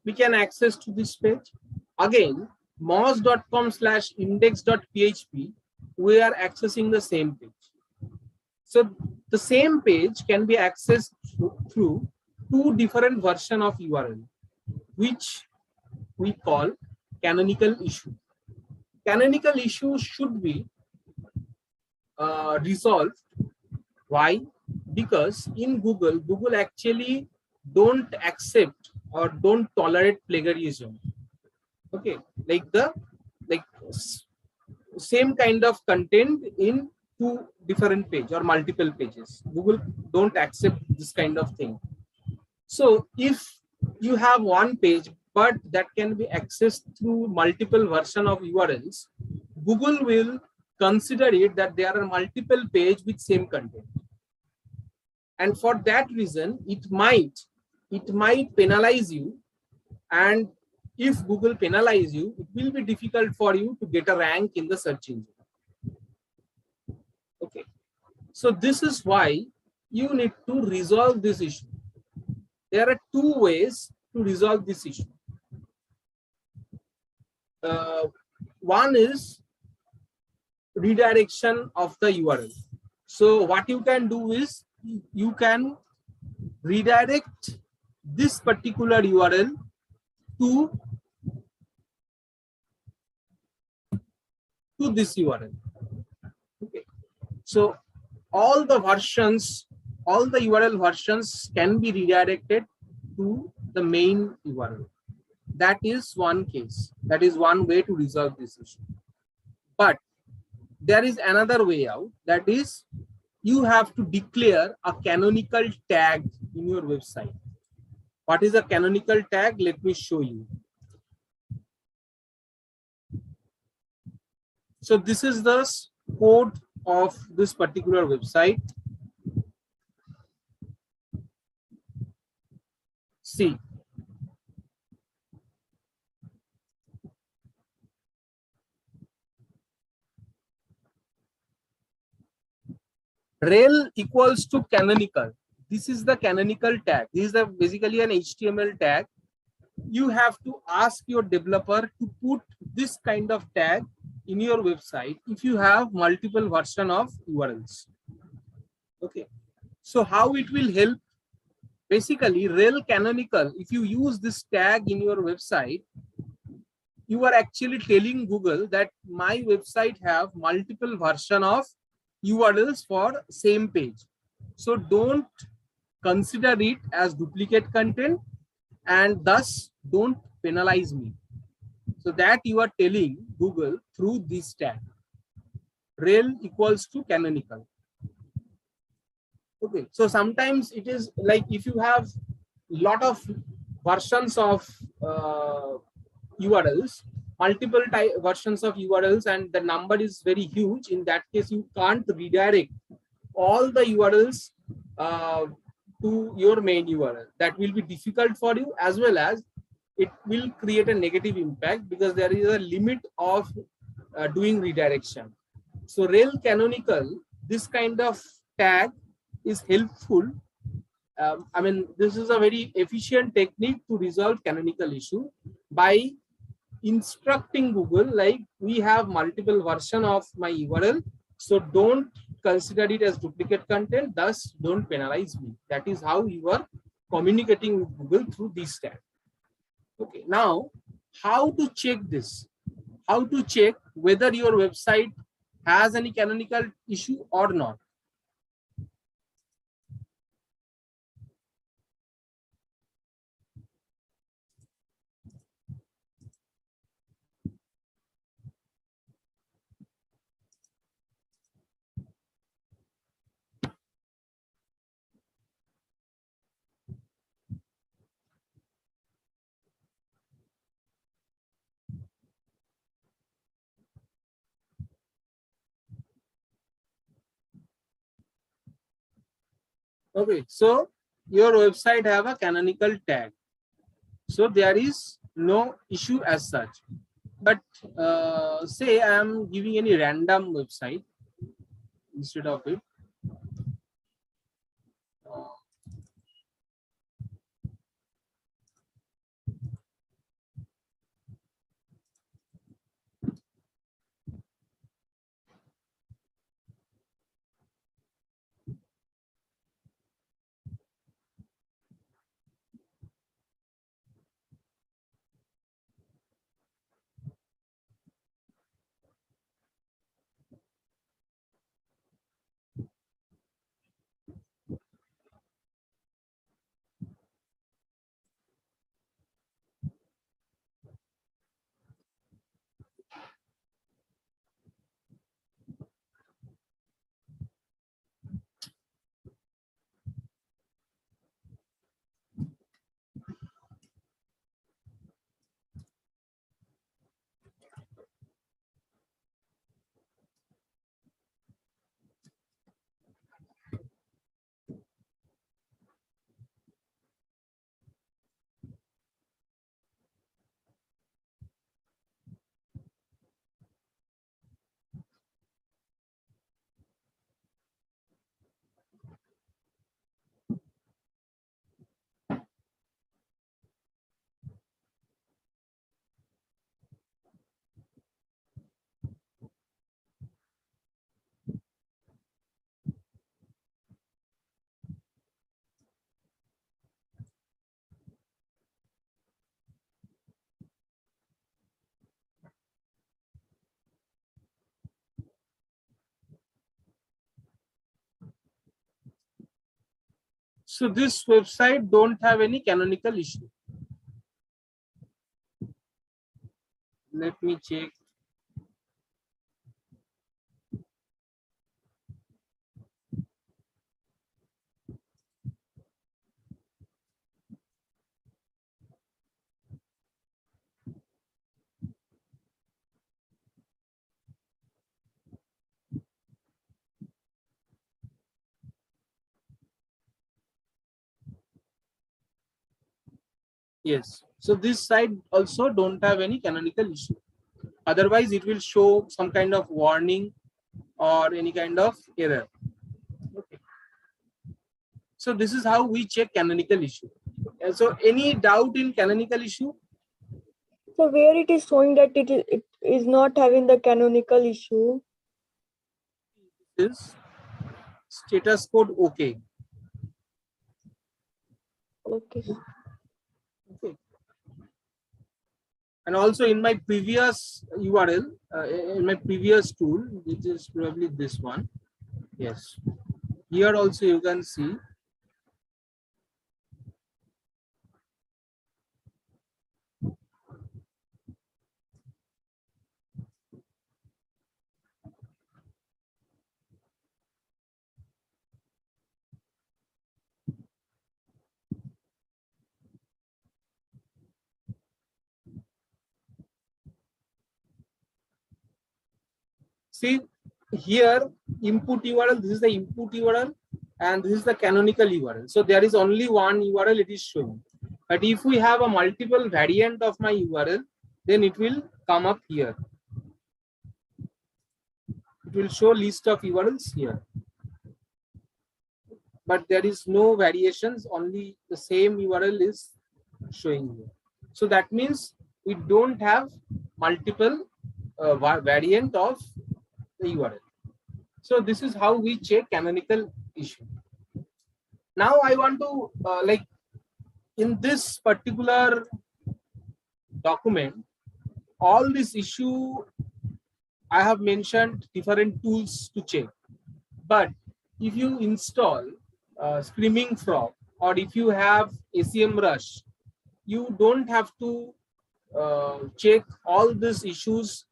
we can access to this page. Again, moz.com/index.php, we are accessing the same page. So the same page can be accessed through two different versions of URL, which we call canonical issue. Canonical issue should be resolved. Why? Because in Google actually don't accept or don't tolerate plagiarism. Okay, like same kind of content in two different pages or multiple pages. Google don't accept this kind of thing. So if you have one page, but that can be accessed through multiple version of URLs, Google will consider it that there are multiple pages with same content. And for that reason, it might penalize you. And if Google penalize you, it will be difficult for you to get a rank in the search engine. Okay. So this is why you need to resolve this issue. There are two ways to resolve this issue. One is redirection of the URL. So what you can do is you can redirect this particular URL to this URL. Okay. So all the URL versions can be redirected to the main URL. That is one case. That is one way to resolve this issue. But there is another way out. That is, you have to declare a canonical tag in your website. What is a canonical tag? Let me show you. So this is the code of this particular website. See. Rel equals to canonical. This is the canonical tag. This is basically an HTML tag. You have to ask your developer to put this kind of tag in your website if you have multiple versions of URLs. Okay. So how it will help? Basically, rel canonical, if you use this tag in your website, you are actually telling Google that my website have multiple versions of URLs for same page. So don't consider it as duplicate content and thus don't penalize me. So that you are telling Google through this tag. Rel equals to canonical. Okay, so sometimes it is like if you have lot of versions of URLs, multiple versions of URLs, and the number is very huge. In that case, you can't redirect all the URLs to your main URL. That will be difficult for you, as well as it will create a negative impact because there is a limit of doing redirection. So rel canonical, this kind of tag is helpful. I mean, this is a very efficient technique to resolve canonical issue by instructing Google like we have multiple version of my URL, so don't consider it as duplicate content, thus don't penalize me. That is how you are communicating with Google through this tag. Okay, now how to check this? How to check whether your website has any canonical issue or not? Okay, so your website have a canonical tag, so there is no issue as such. But say I am giving any random website instead of it. So this website don't have any canonical issue. Let me check. Yes. So this site also don't have any canonical issue. Otherwise, it will show some kind of warning or any kind of error. Okay. So this is how we check canonical issue. And so any doubt in canonical issue? So where it is showing that it is not having the canonical issue. Is status code okay. Okay. Okay. And also in my previous URL, in my previous tool, which is probably this one. Yes. Here also you can see. See here, input URL, this is the input URL and this is the canonical URL. So there is only one URL it is showing. But if we have a multiple variant of my URL, then it will come up here. It will show list of URLs here. But there is no variations, only the same URL is showing here. So that means we don't have multiple variant of the URL. So this is how we check canonical issue. Now I want to like in this particular document, all this issue I have mentioned different tools to check. But if you install Screaming Frog or if you have ACM Rush, you don't have to check all these issues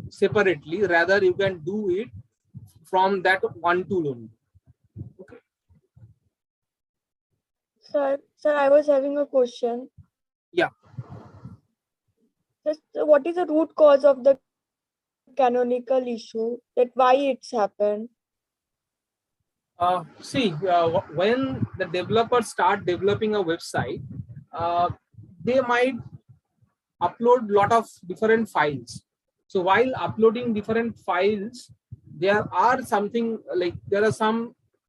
separately. Rather, you can do it from that one tool only. Okay. Sir, I was having a question. Yeah. Just what is the root cause of the canonical issue? That why it's happened? When the developers start developing a website, they might upload lot of different files. So while uploading different files, there are some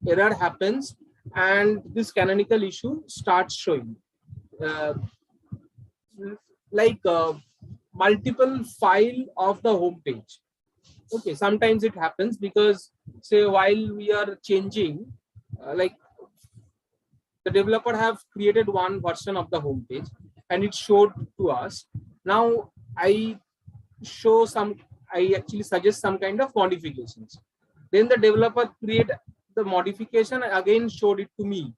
error happens, and this canonical issue starts showing. Uh, Multiple file of the home page. Okay, sometimes it happens because, say, while we are changing, the developer have created one version of the home page and it showed to us. Now I actually suggest some kind of modifications. Then the developer create the modification and again showed it to me.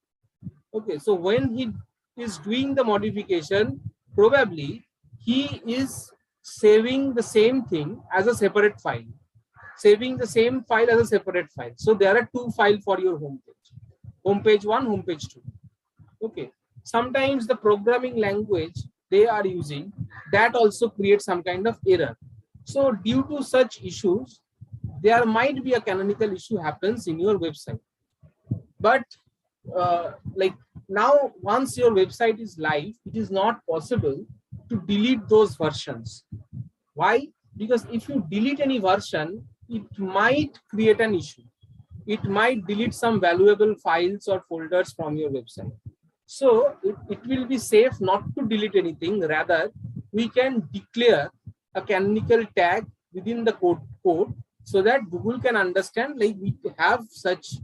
Okay, so when he is doing the modification, probably he is saving the same thing as a separate file, saving the same file as a separate file. So there are two files for your home page 1, home page 2. Okay, sometimes the programming language they are using, that also creates some kind of error. So due to such issues, there might be a canonical issue happens in your website. But now, once your website is live, it is not possible to delete those versions. Why? Because if you delete any version, it might create an issue. It might delete some valuable files or folders from your website. So it will be safe not to delete anything. Rather, we can declare a canonical tag within the code so that Google can understand, like, we have such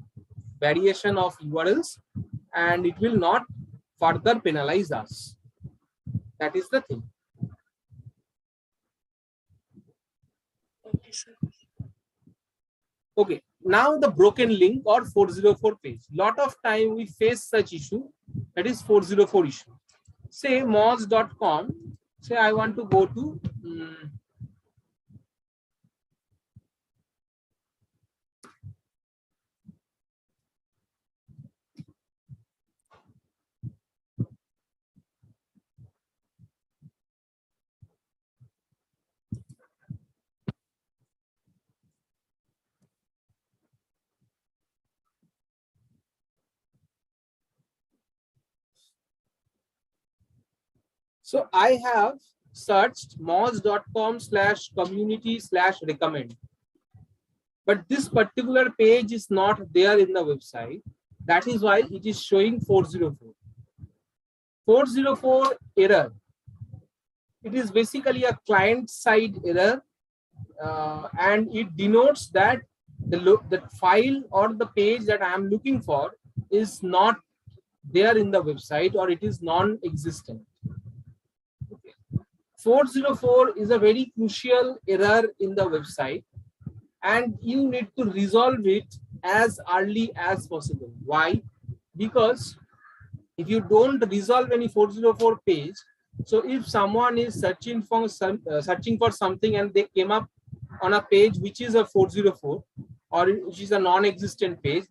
variation of URLs and it will not further penalize us. That is the thing. Okay, sir. Okay, now the broken link or 404 page. Lot of time we face such issue, that is 404 issue. Say moz.com, say I want to go to so I have searched moz.com/community/recommend. But this particular page is not there in the website. That is why it is showing 404. 404 error. It is basically a client-side error, and it denotes that the file or the page that I am looking for is not there in the website, or it is non-existent. 404 is a very crucial error in the website, and you need to resolve it as early as possible. Why? Because if you don't resolve any 404 page, so if someone is searching for something and they came up on a page which is a 404 or which is a non-existent page,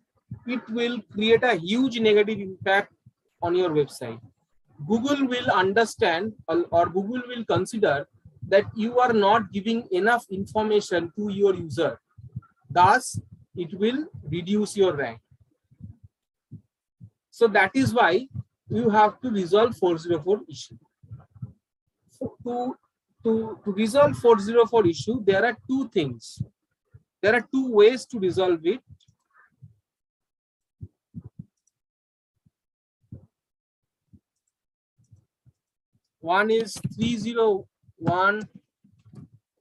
it will create a huge negative impact on your website. Google will understand, or Google will consider that you are not giving enough information to your user. Thus, it will reduce your rank. So that is why you have to resolve 404 issue. To resolve 404 issue, there are two things. There are two ways to resolve it. One is 301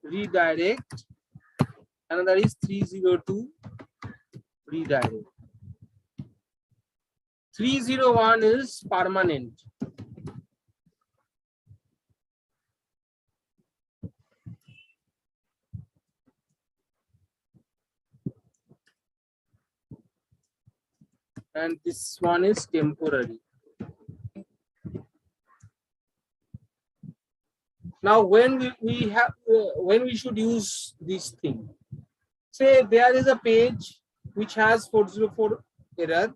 redirect, another is 302 redirect. 301 is permanent. And this one is temporary. Now, when we should use this thing, say there is a page which has 404 error,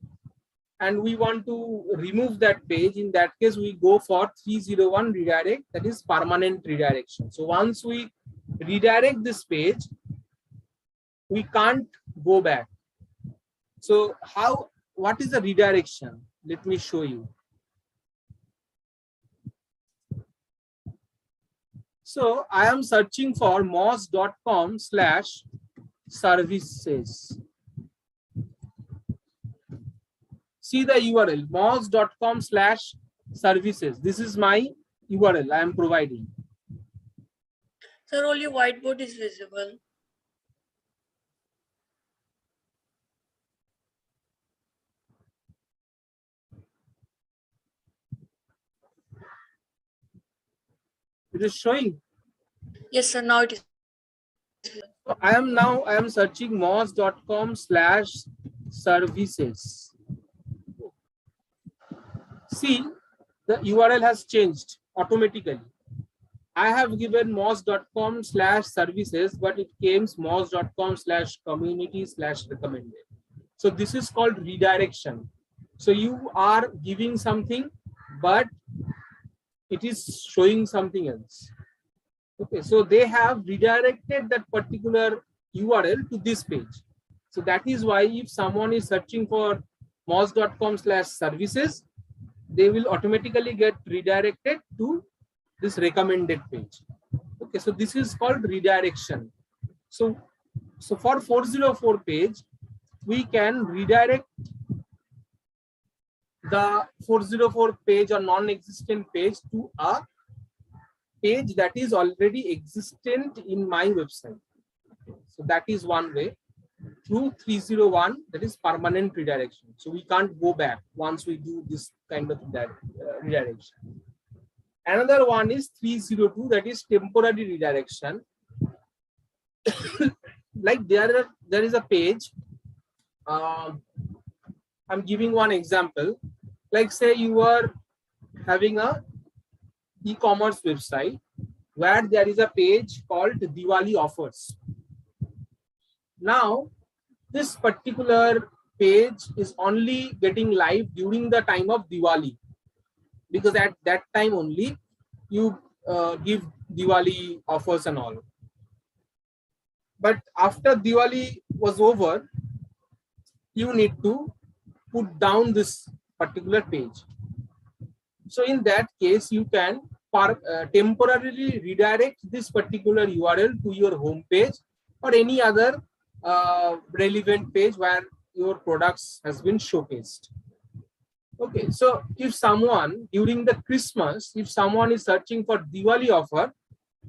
and we want to remove that page. In that case, we go for 301 redirect, that is permanent redirection. So once we redirect this page, we can't go back. So what is the redirection? Let me show you. So I am searching for moz.com/services. See the URL moz.com/services. This is my URL I am providing. Sir, only whiteboard is visible. It is showing. Yes, sir. Now it is. So I am searching moz.com/services. See, the URL has changed automatically. I have given moz.com/services, but it came moz.com/community/recommended. So this is called redirection. So you are giving something, but it is showing something else. Okay, so they have redirected that particular URL to this page. So that is why if someone is searching for moz.com/services, they will automatically get redirected to this recommended page. Okay, so this is called redirection. So for 404 page, we can redirect the 404 page or non-existent page to a page that is already existent in my website. So that is one way. Through 301, that is permanent redirection. So we can't go back once we do this kind of redirection. Another one is 302, that is temporary redirection. Like there is a page. I'm giving one example. Like say you are having a e-commerce website where there is a page called Diwali offers. Now, this particular page is only getting live during the time of Diwali, because at that time only you give Diwali offers and all. But after Diwali was over, you need to put down this particular page. So in that case, you can temporarily redirect this particular URL to your home page or any other relevant page where your products has been showcased. Okay, so if someone during the Christmas, if someone is searching for Diwali offer,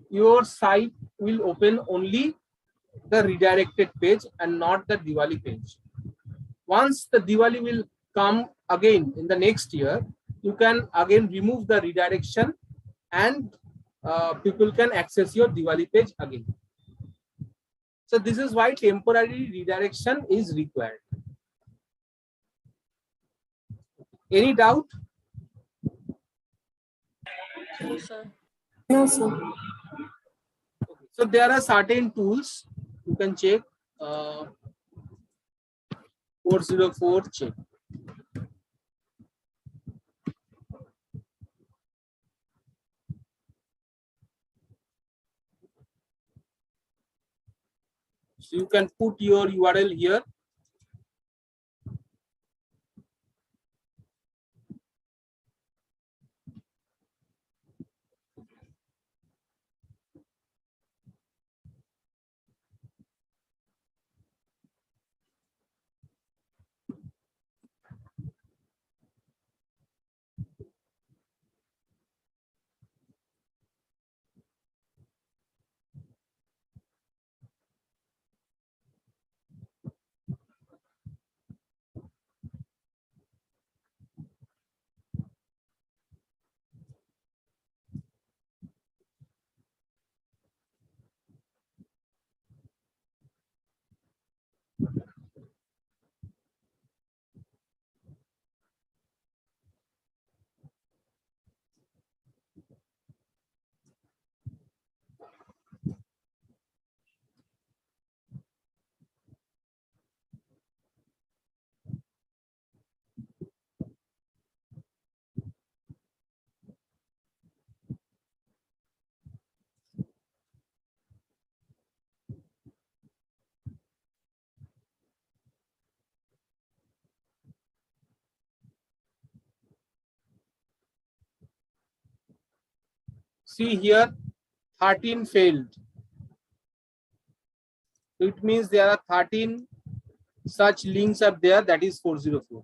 your site will open only the redirected page and not the Diwali page. Once the Diwali will come again in the next year, you can again remove the redirection and people can access your Diwali page again. So this is why temporary redirection is required. Any doubt? No, sir. No, sir. Okay. So there are certain tools you can check. 404 check. So you can put your URL here. See here, 13 failed. It means there are 13 such links are there, that is 404.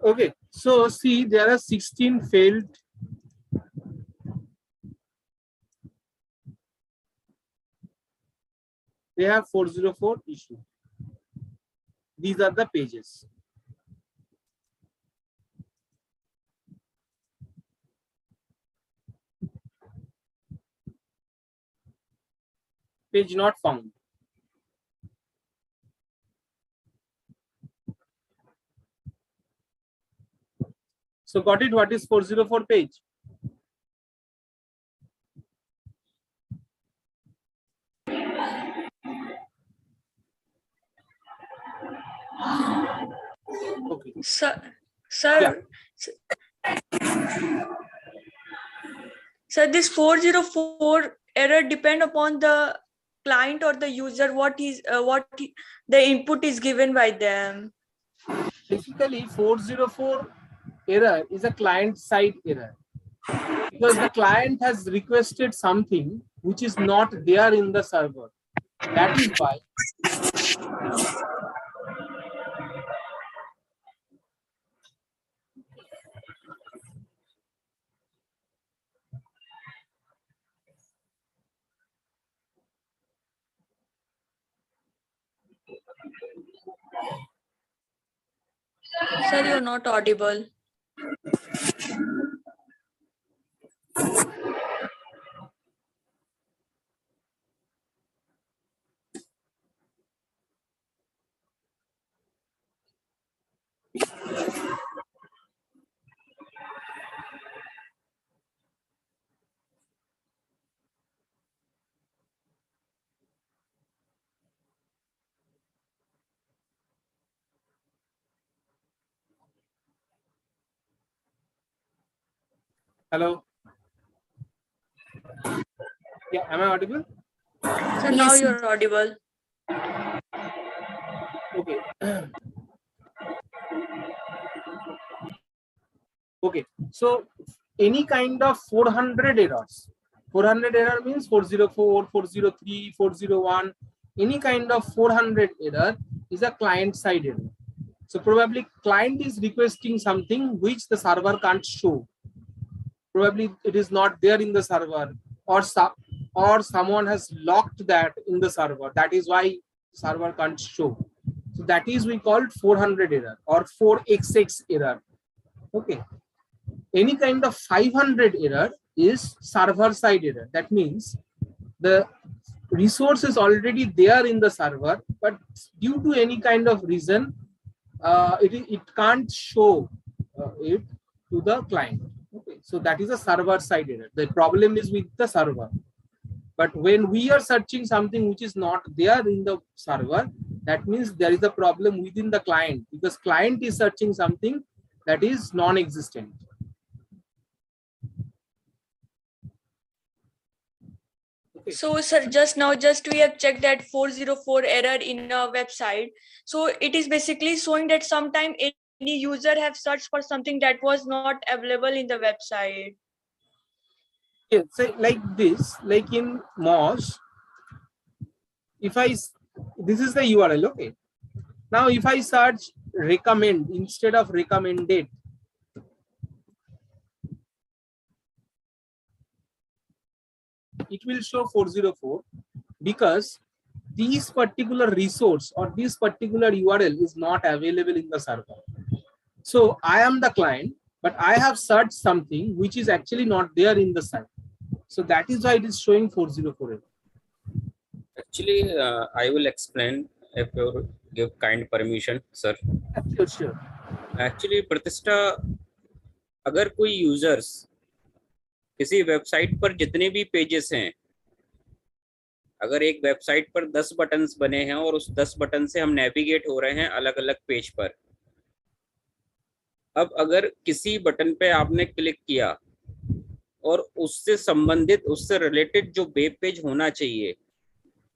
Okay, so see, there are 16 failed. They have 404 issue. These are the pages. Page not found. So got it? What is 404 page? Okay. Sir, Yeah. Sir, this 404 error depend upon the client or the user, the input is given by them. Basically, 404 error is a client side error, because the client has requested something which is not there in the server. That is why Sir, you're not audible. hello. Yeah, am I audible? Sir, now Yes. you're audible. Okay. Okay. So any kind of 400 errors. 400 error means 404, 403, 401. Any kind of 400 error is a client side error. So probably client is requesting something which the server can't show. Probably it is not there in the server, or someone has locked that in the server. That is why server can't show. So that is we called 400 error or 4xx error. Okay. Any kind of 500 error is server side error. That means the resource is already there in the server, but due to any kind of reason, it can't show it to the client. Okay, so that is a server side error. The problem is with the server. But when we are searching something which is not there in the server, that means there is a problem within the client, because client is searching something that is non-existent. Okay. So, sir, just we have checked that 404 error in a website. So it is basically showing that sometime any user have searched for something that was not available in the website. Yeah, say like this, like in Moz, if this is the URL, okay. Now if I search recommend instead of recommended, it will show 404, because this particular resource or this particular URL is not available in the server. So I am the client, but I have searched something which is actually not there in the site. So that is why it is showing 404. Actually, I will explain if you give kind permission, sir. Sure. Actually, प्रतिष्ठा, अगर कोई users किसी website पर जितने भी pages हैं, अगर एक वेबसाइट पर 10 बटन्स बने हैं और उस 10 बटन से हम नेविगेट हो रहे हैं अलग अलग पेज पर, अब अगर किसी बटन पे आपने क्लिक किया और उससे संबंधित, उससे रिलेटेड जो वेब पेज होना चाहिए,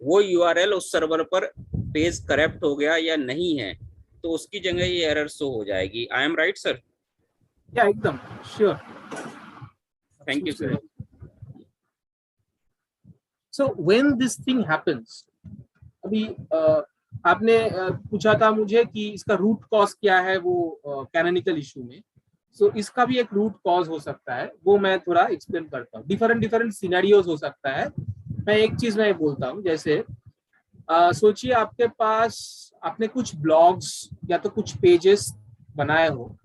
वो यूआरएल उस सर्वर पर पेज करप्ट हो गया या नहीं है, तो उसकी जगह ये एरर शो हो जाएगी. I am right sir? या एकदम sure. Thank you sir. So when this thing happens, अभी आपने पूछा था मुझे कि इसका रूट कॉज क्या है वो कैनोनिकल इशू में. सो इसका भी एक रूट कॉज हो सकता है, वो मैं थोड़ा एक्सप्लेन करता हूँ. डिफरेंट सिनेरियोज हो सकता है. मैं एक चीज मैं बोलता हूँ, जैसे सोचिए आपके पास आपने कुछ ब्लॉग्स या तो कुछ पेजेस बनाए हो,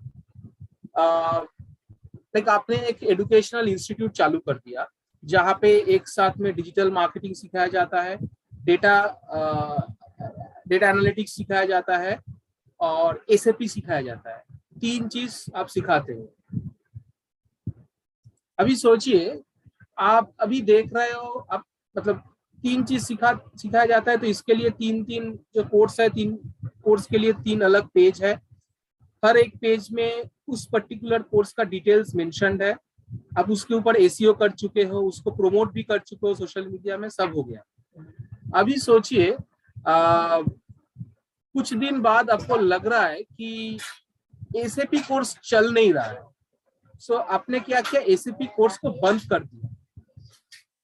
लाइक आपने एक एजुकेशनल इंस्टीट्यूट चालू कर दिया जहाँ पे एक साथ में डिजिटल मार्केटिंग सिखाया जाता है, डेटा एनालिटिक्स सिखाया जाता है और एसएपी सिखाया जाता है. 3 चीज आप सिखाते हो. अभी सोचिए आप अभी देख रहे हो, आप मतलब 3 चीज सिखाया जाता है, तो इसके लिए 3 जो कोर्स है, 3 कोर्स के लिए 3 अलग पेज है. हर एक पेज में उस पर्टिकुलर कोर्स का डिटेल्स मेंशन्ड है. आप उसके ऊपर एसईओ कर चुके हो, उसको प्रमोट भी कर चुके हो सोशल मीडिया में, सब हो गया. अभी सोचिए कुछ दिन बाद आपको लग रहा है कि एसएपी कोर्स चल नहीं रहा है. सो आपने क्या किया, एसएपी कोर्स को बंद कर दिया.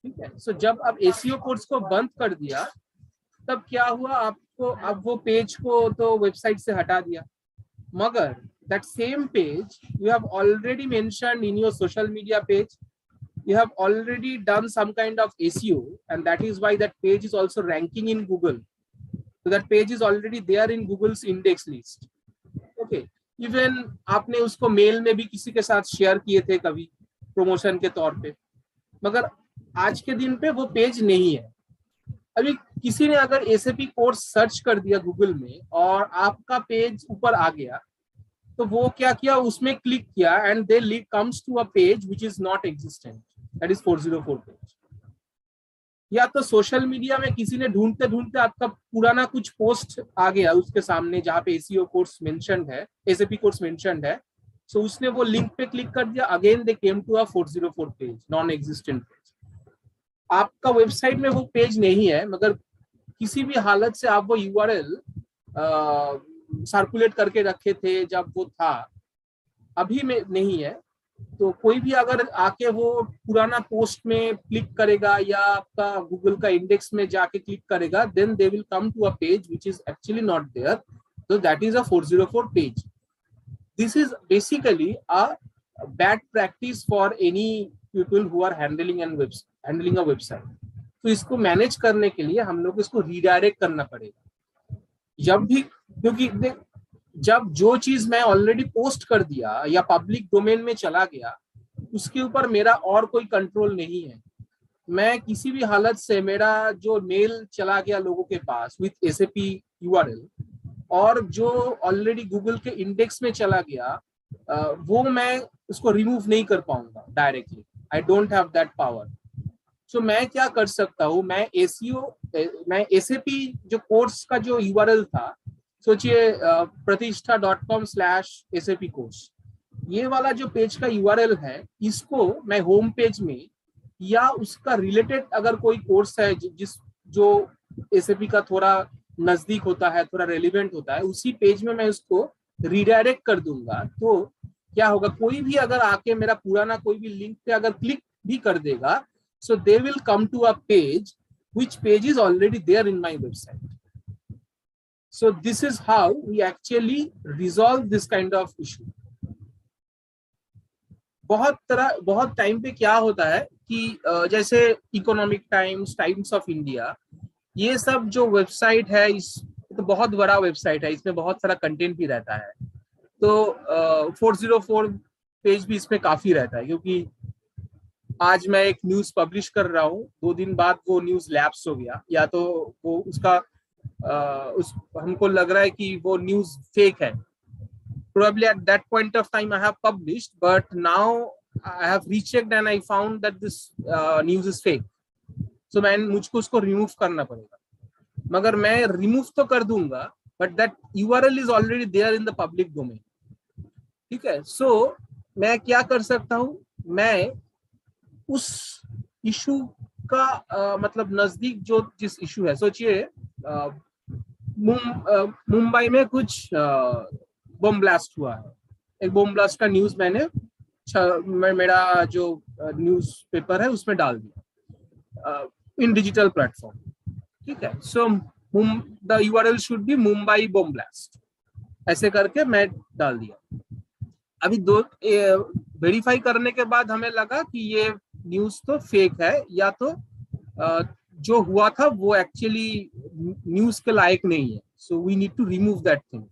ठीक है. सो जब आप एसईओ कोर्स को बंद कर दिया, तब क्या हुआ, आपको अब वो पेज को तो वेबसाइट से हटा दिया, मगर that same page you have already mentioned in your social media page, you have already done some kind of SEO, and that is why that page is also ranking in Google. So that page is already there in Google's index list. Okay. Even आपने उसको mail में भी किसी के साथ share किए थे कभी प्रमोशन के तौर पे, मगर आज के दिन पे वो पेज नहीं है. अभी किसी ने अगर एसएपी कोर्स सर्च कर दिया गूगल में और आपका पेज ऊपर आ गया, तो वो क्या किया, उसमें क्लिक किया and they comes to a page which is not existent, that is 404 page. या तो सोशल मीडिया में किसी ने ढूंढते ढूंढते आपका पुराना कुछ पोस्ट आ गया उसके सामने जहाँ पे एसईओ कोर्स मेंशन्ड है, एसएपी कोर्स मेंशन्ड है. सो उसने वो लिंक पे क्लिक कर दिया, again they came to a 404 page, non existent page. आपका वेबसाइट में वो पेज नहीं है, मगर किसी भी हालत से आप वो यूआरएल सर्कुलेट करके रखे थे जब वो था, अभी में नहीं है. तो कोई भी अगर आके वो पुराना पोस्ट में क्लिक करेगा या आपका गूगल का इंडेक्स में जाके क्लिक करेगा, then they will come to a page which is actually not there. So that is a 404 page. This is basically a bad practice for any people who are handling a website. तो इसको manage करने के लिए हम लोग इसको redirect करना पड़ेगा. जब भी, क्योंकि जब जो चीज मैं ऑलरेडी पोस्ट कर दिया या पब्लिक डोमेन में चला गया, उसके ऊपर मेरा और कोई कंट्रोल नहीं है. मैं किसी भी हालत से मेरा जो मेल चला गया लोगों के पास विथ एसएपी यूआरएल और जो ऑलरेडी गूगल के इंडेक्स में चला गया, वो मैं उसको रिमूव नहीं कर पाऊंगा directly. I don't have that power. So मैं क्या कर सकता हूँ, मैं मैं एसएपी जो कोर्स का जो यूआरएल था, सोचिए pratishtha.com/SAP कोर्स, ये वाला जो पेज का यूआरएल है, इसको मैं होम पेज में या उसका रिलेटेड अगर कोई कोर्स है जो एसएपी का थोड़ा नजदीक होता है, थोड़ा रेलिवेंट होता है, उसी पेज में मैं उसको रिडायरेक्ट कर दूंगा. तो क्या होगा, कोई भी अगर आके मेरा पुराना कोई भी लिंक पे अगर क्लिक भी कर देगा, so they will come to a page which page is already there in my website. So this is how we actually resolve this kind of issue. बहुत टाइम पे क्या होता है कि जैसे इकोनॉमिक टाइम्स ऑफ इंडिया, ये सब जो वेबसाइट है, इस तो बहुत बड़ा वेबसाइट है, इसमें बहुत सारा कंटेंट भी रहता है. तो 404 पेज भी इसमें काफी रहता है, क्योंकि आज मैं एक न्यूज पब्लिश कर रहा हूँ, 2 दिन बाद वो न्यूज लैप्स हो गया, या तो वो उसका हमको लग रहा है कि वो न्यूज फेक है. Probably at that point of time I have published, but now I have rechecked and I found that this news is fake. So मुझको उसको रिमूव करना पड़ेगा. मगर मैं रिमूव तो कर दूंगा, but that URL is already there in the public domain. ठीक है. So मैं क्या कर सकता हूँ, मैं उस इशू का मतलब नजदीक जो जिस इशू है, सोचिए मुंबई में कुछ बम ब्लास्ट हुआ है. एक बम ब्लास्ट का न्यूज मैं मेरा जो न्यूज पेपर है उसमें डाल दिया इन डिजिटल प्लेटफॉर्म. ठीक है. So the URL should be Mumbai bomb blast, ऐसे करके मैं डाल दिया. अभी वेरीफाई करने के बाद हमें लगा कि ये न्यूज तो फेक है, या तो जो हुआ था वो एक्चुअली न्यूज के लायक नहीं है. So we need to remove that thing.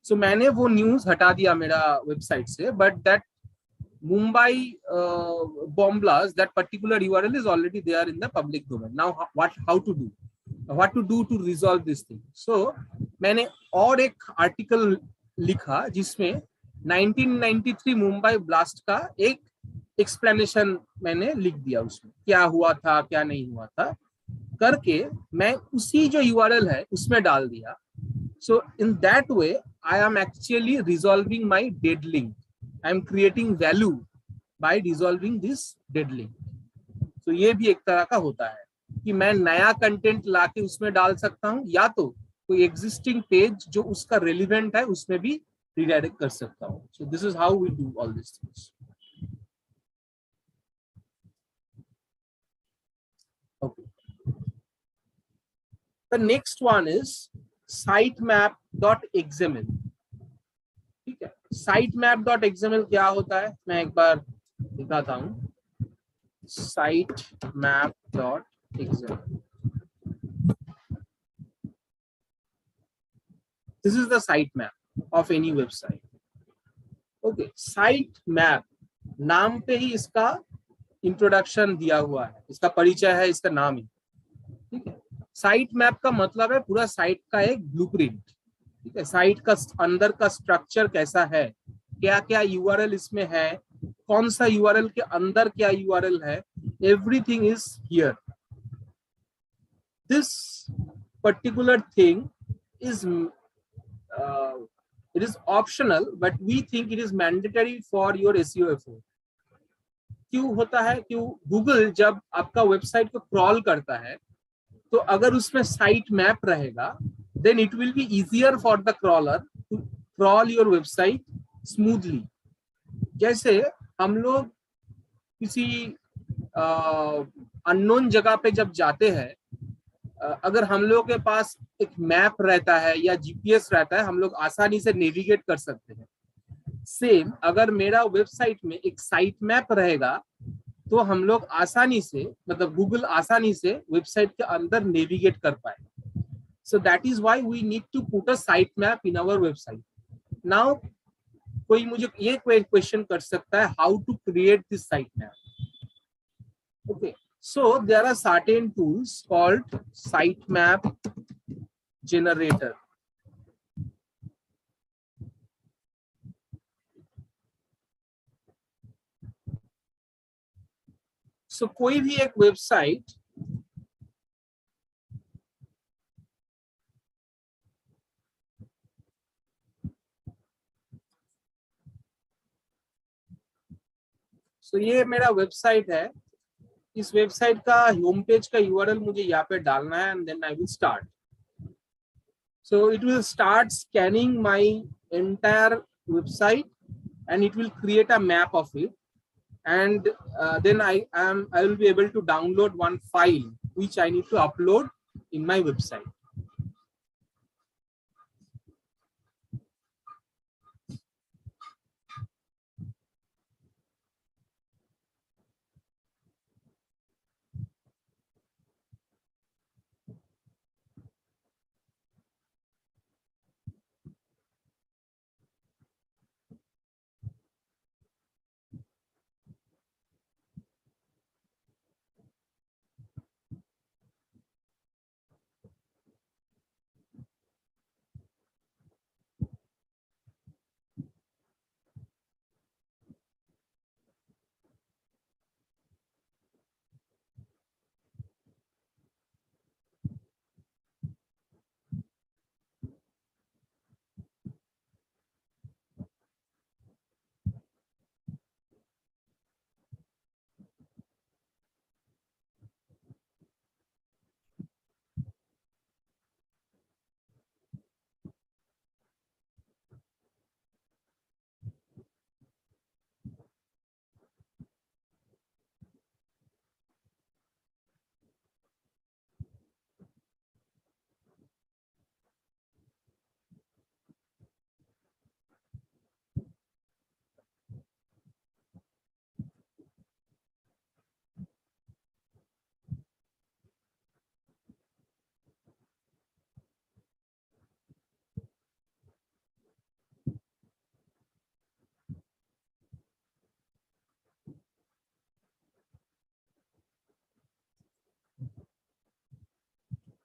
So मैंने वो न्यूज हटा दिया मेरा वेबसाइट से, but that Mumbai bomb blast, that particular URL is already there in the public domain. Now what to do to resolve this thing? So मैंने और एक article लिखा जिसमें 1993 मुंबई ब्लास्ट का एक एक्सप्लेनेशन मैंने लिख दिया, उसमें क्या हुआ था क्या नहीं हुआ था करके मैं उसी जो URL है उसमें डाल दिया. So in that way I am actually resolving my dead link. I am creating value by resolving this dead link. So ये भी एक तरह का होता है कि मैं नया कंटेंट लाके उसमें डाल सकता हूँ, या तो कोई एग्जिस्टिंग पेज जो उसका रेलिवेंट है उसमें भी रिडायरेक्ट कर सकता हूँ. So this is how we do all these things. Okay. The next one is sitemap.xml. ठीक है. sitemap.xml क्या होता है, मैं एक बार दिखाता हूँ. sitemap.xml. This is the sitemap of any website. Okay, sitemap नाम पे ही इसका इंट्रोडक्शन दिया हुआ है, इसका परिचय है, इसका नाम ही. ठीक है. साइट मैप का मतलब है पूरा साइट का एक ब्लूप्रिंट. ठीक है. साइट का अंदर का स्ट्रक्चर कैसा है, क्या क्या यूआरएल इसमें है, कौन सा यूआरएल के अंदर क्या यूआरएल है, everything is here. This particular thing is it is optional, but we think it is mandatory for your SEO effort. क्यों होता है, क्यों गूगल जब आपका वेबसाइट को क्रॉल करता है तो अगर उसमें साइट मैप रहेगा, then it will be easier for the crawler to crawl your website smoothly. जैसे हम लोग किसी अननोन जगह पे जब जाते हैं, अगर हम लोग के पास एक मैप रहता है या जीपीएस रहता है, हम लोग आसानी से नेविगेट कर सकते हैं. सेम अगर मेरा वेबसाइट में एक साइट मैप रहेगा तो हम लोग आसानी से, मतलब गूगल आसानी से वेबसाइट के अंदर नेविगेट कर पाएगा. So that is why we need to put a site map in our website. Now कोई मुझे ये क्वेश्चन कर सकता है, how to create this site map. Okay, So there are certain tools called sitemap generator. So कोई भी एक website ये मेरा वेबसाइट है. इस वेबसाइट का होम पेज का यूआरएल मुझे यहाँ पे डालना है, and then I will start. So it will start scanning my entire website and it will create a map of it, and then I will be able to download one file which I need to upload in my website.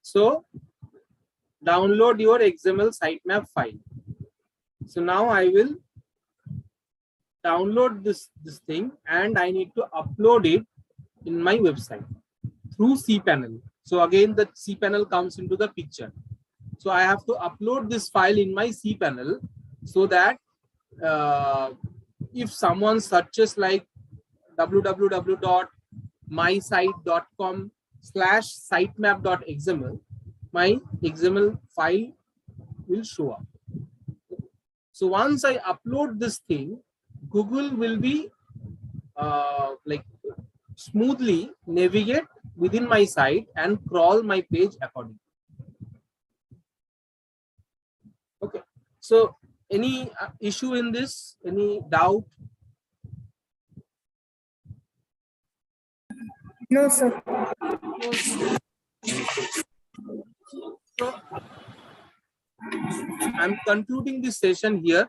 So download your XML sitemap file. So now I will download this thing and I need to upload it in my website through cPanel. So again the cPanel comes into the picture. So I have to upload this file in my cPanel so that if someone searches like www.mysite.com/sitemap.xml, my XML file will show up. So once I upload this thing, Google will be like smoothly navigate within my site and crawl my page accordingly. Okay. So any issue in this? Any doubt? No, sir. So I'm concluding this session here,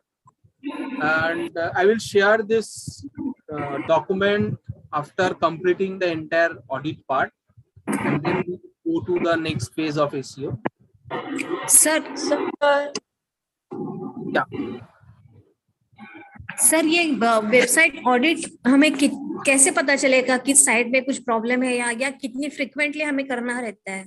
and I will share this document after completing the entire audit part, and then we go to the next phase of SEO. Sir Yeah. Sir ये website audit हमें कैसे पता चलेगा कि site में कुछ problem है या कितनी फ्रिक्वेंटली हमें करना रहता है?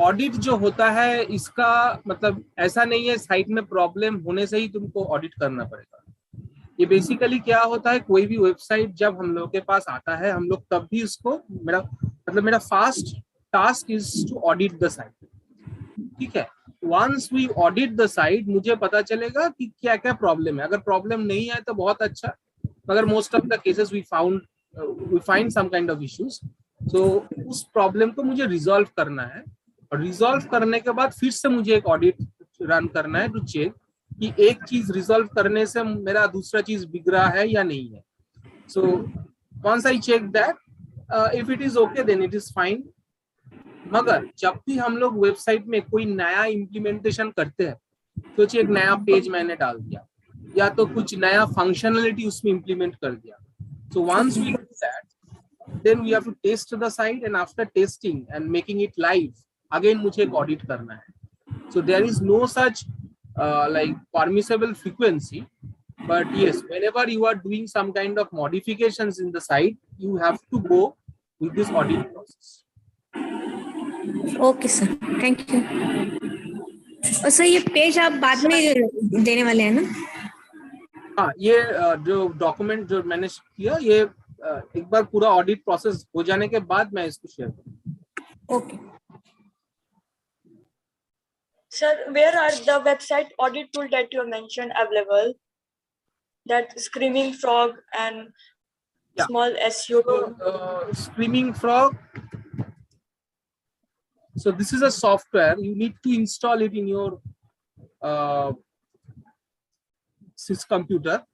ऑडिट जो होता है इसका मतलब ऐसा नहीं है साइट में प्रॉब्लम होने से ही तुमको ऑडिट करना पड़ेगा. ये बेसिकली क्या होता है, कोई भी वेबसाइट जब हम लोग के पास आता है हम लोग तब भी उसको मेरा first task is to audit the site. ठीक है. Once we audit the site मुझे पता चलेगा कि क्या क्या प्रॉब्लम है. अगर प्रॉब्लम नहीं है तो बहुत अच्छा, मगर most of the cases we find some kind of issues. So उस प्रॉब्लम को मुझे रिजॉल्व करना है, और रिजॉल्व करने के बाद फिर से मुझे एक ऑडिट रन करना है टू चेक कि एक चीज रिजॉल्व करने से मेरा दूसरा चीज बिगड़ा है या नहीं है. So once I check that, if it is okay then it is fine. मगर जब भी हम लोग वेबसाइट में कोई नया इम्प्लीमेंटेशन करते हैं, सोचिए एक नया पेज मैंने डाल दिया या तो कुछ नया फंक्शनलिटी उसमें इम्प्लीमेंट कर दिया. So once we do that, then we have to test the site, and after testing and making it live, again मुझे एक audit करना है. So there is no such like permissible frequency, but yes, whenever you are doing some kind of modifications in the site, you have to go with this audit process. Okay sir, thank you. और sir ये page आप बाद में देने वाले हैं ना? हाँ, ये जो डॉक्यूमेंट जो मैंने किया, ये एक बार पूरा ऑडिट प्रोसेस हो जाने के बाद मैं इसको शेयर करूँगा। Okay Sir, where are the website audit tool that you mentioned available? That Screaming Frog and small SEO tool. Screaming Frog. So this is a software. You need to install it in your sys computer.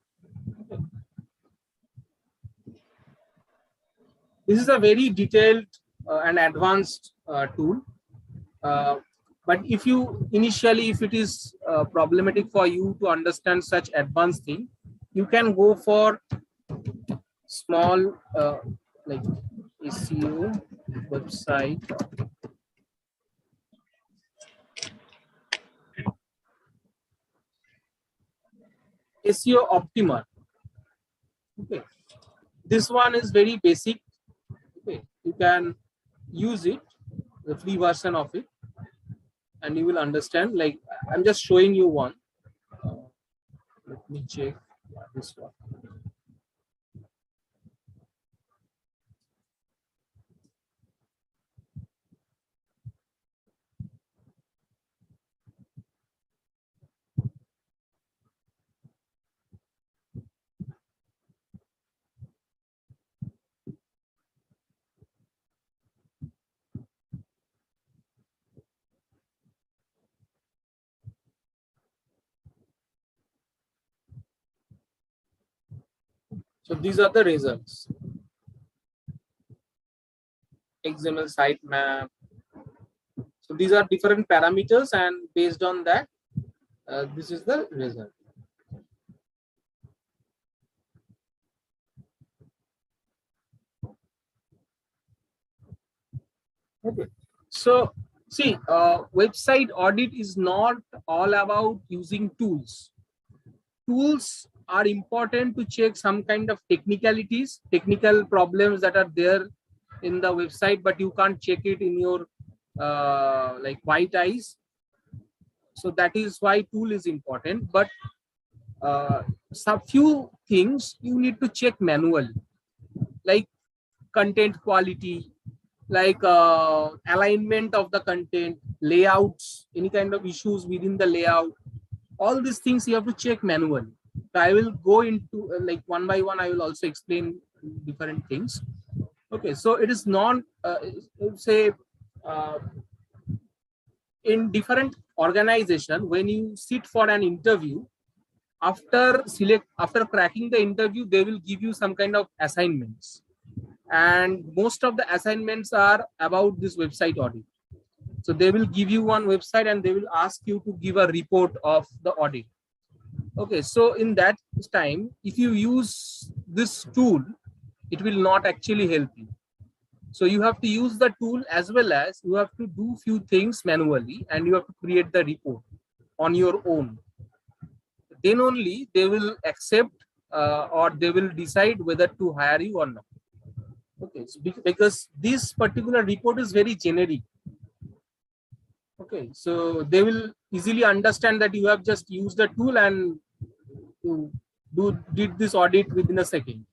This is a very detailed and advanced tool. But if you initially, if it is problematic for you to understand such advanced thing, you can go for small like SEO website. SEO Optimer. Okay, this one is very basic. Okay, you can use it, the free version of it, and you will understand. Like I'm just showing you one. Let me check this one. So these are the results. XML site map. So these are different parameters, and based on that, this is the result. Okay. So see, website audit is not all about using tools. Tools are important to check some kind of technicalities, technical problems that are there in the website, but you can't check it in your like white eyes. So that is why tool is important. But some few things you need to check manually, like content quality, like alignment of the content, layouts, any kind of issues within the layout. All these things you have to check manually. So I will go into like one by one. I will also explain different things. Okay, so it is non say in different organization, when you sit for an interview, after cracking the interview, they will give you some kind of assignments, and most of the assignments are about this website audit. So they will give you one website and they will ask you to give a report of the audit. Okay, so in that time, if you use this tool, it will not actually help you. So you have to use the tool as well as you have to do few things manually, and you have to create the report on your own. Then only they will accept or they will decide whether to hire you or not. Okay, so because this particular report is very generic. Okay, so they will easily understand that you have just used the tool and you did this audit within a second.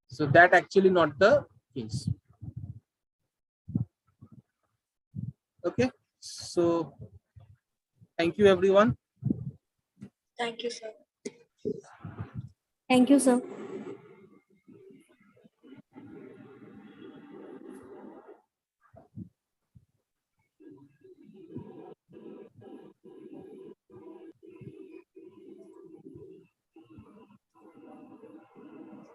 So that actually not the case. Okay, so thank you everyone. Thank you, sir. Thank you sir.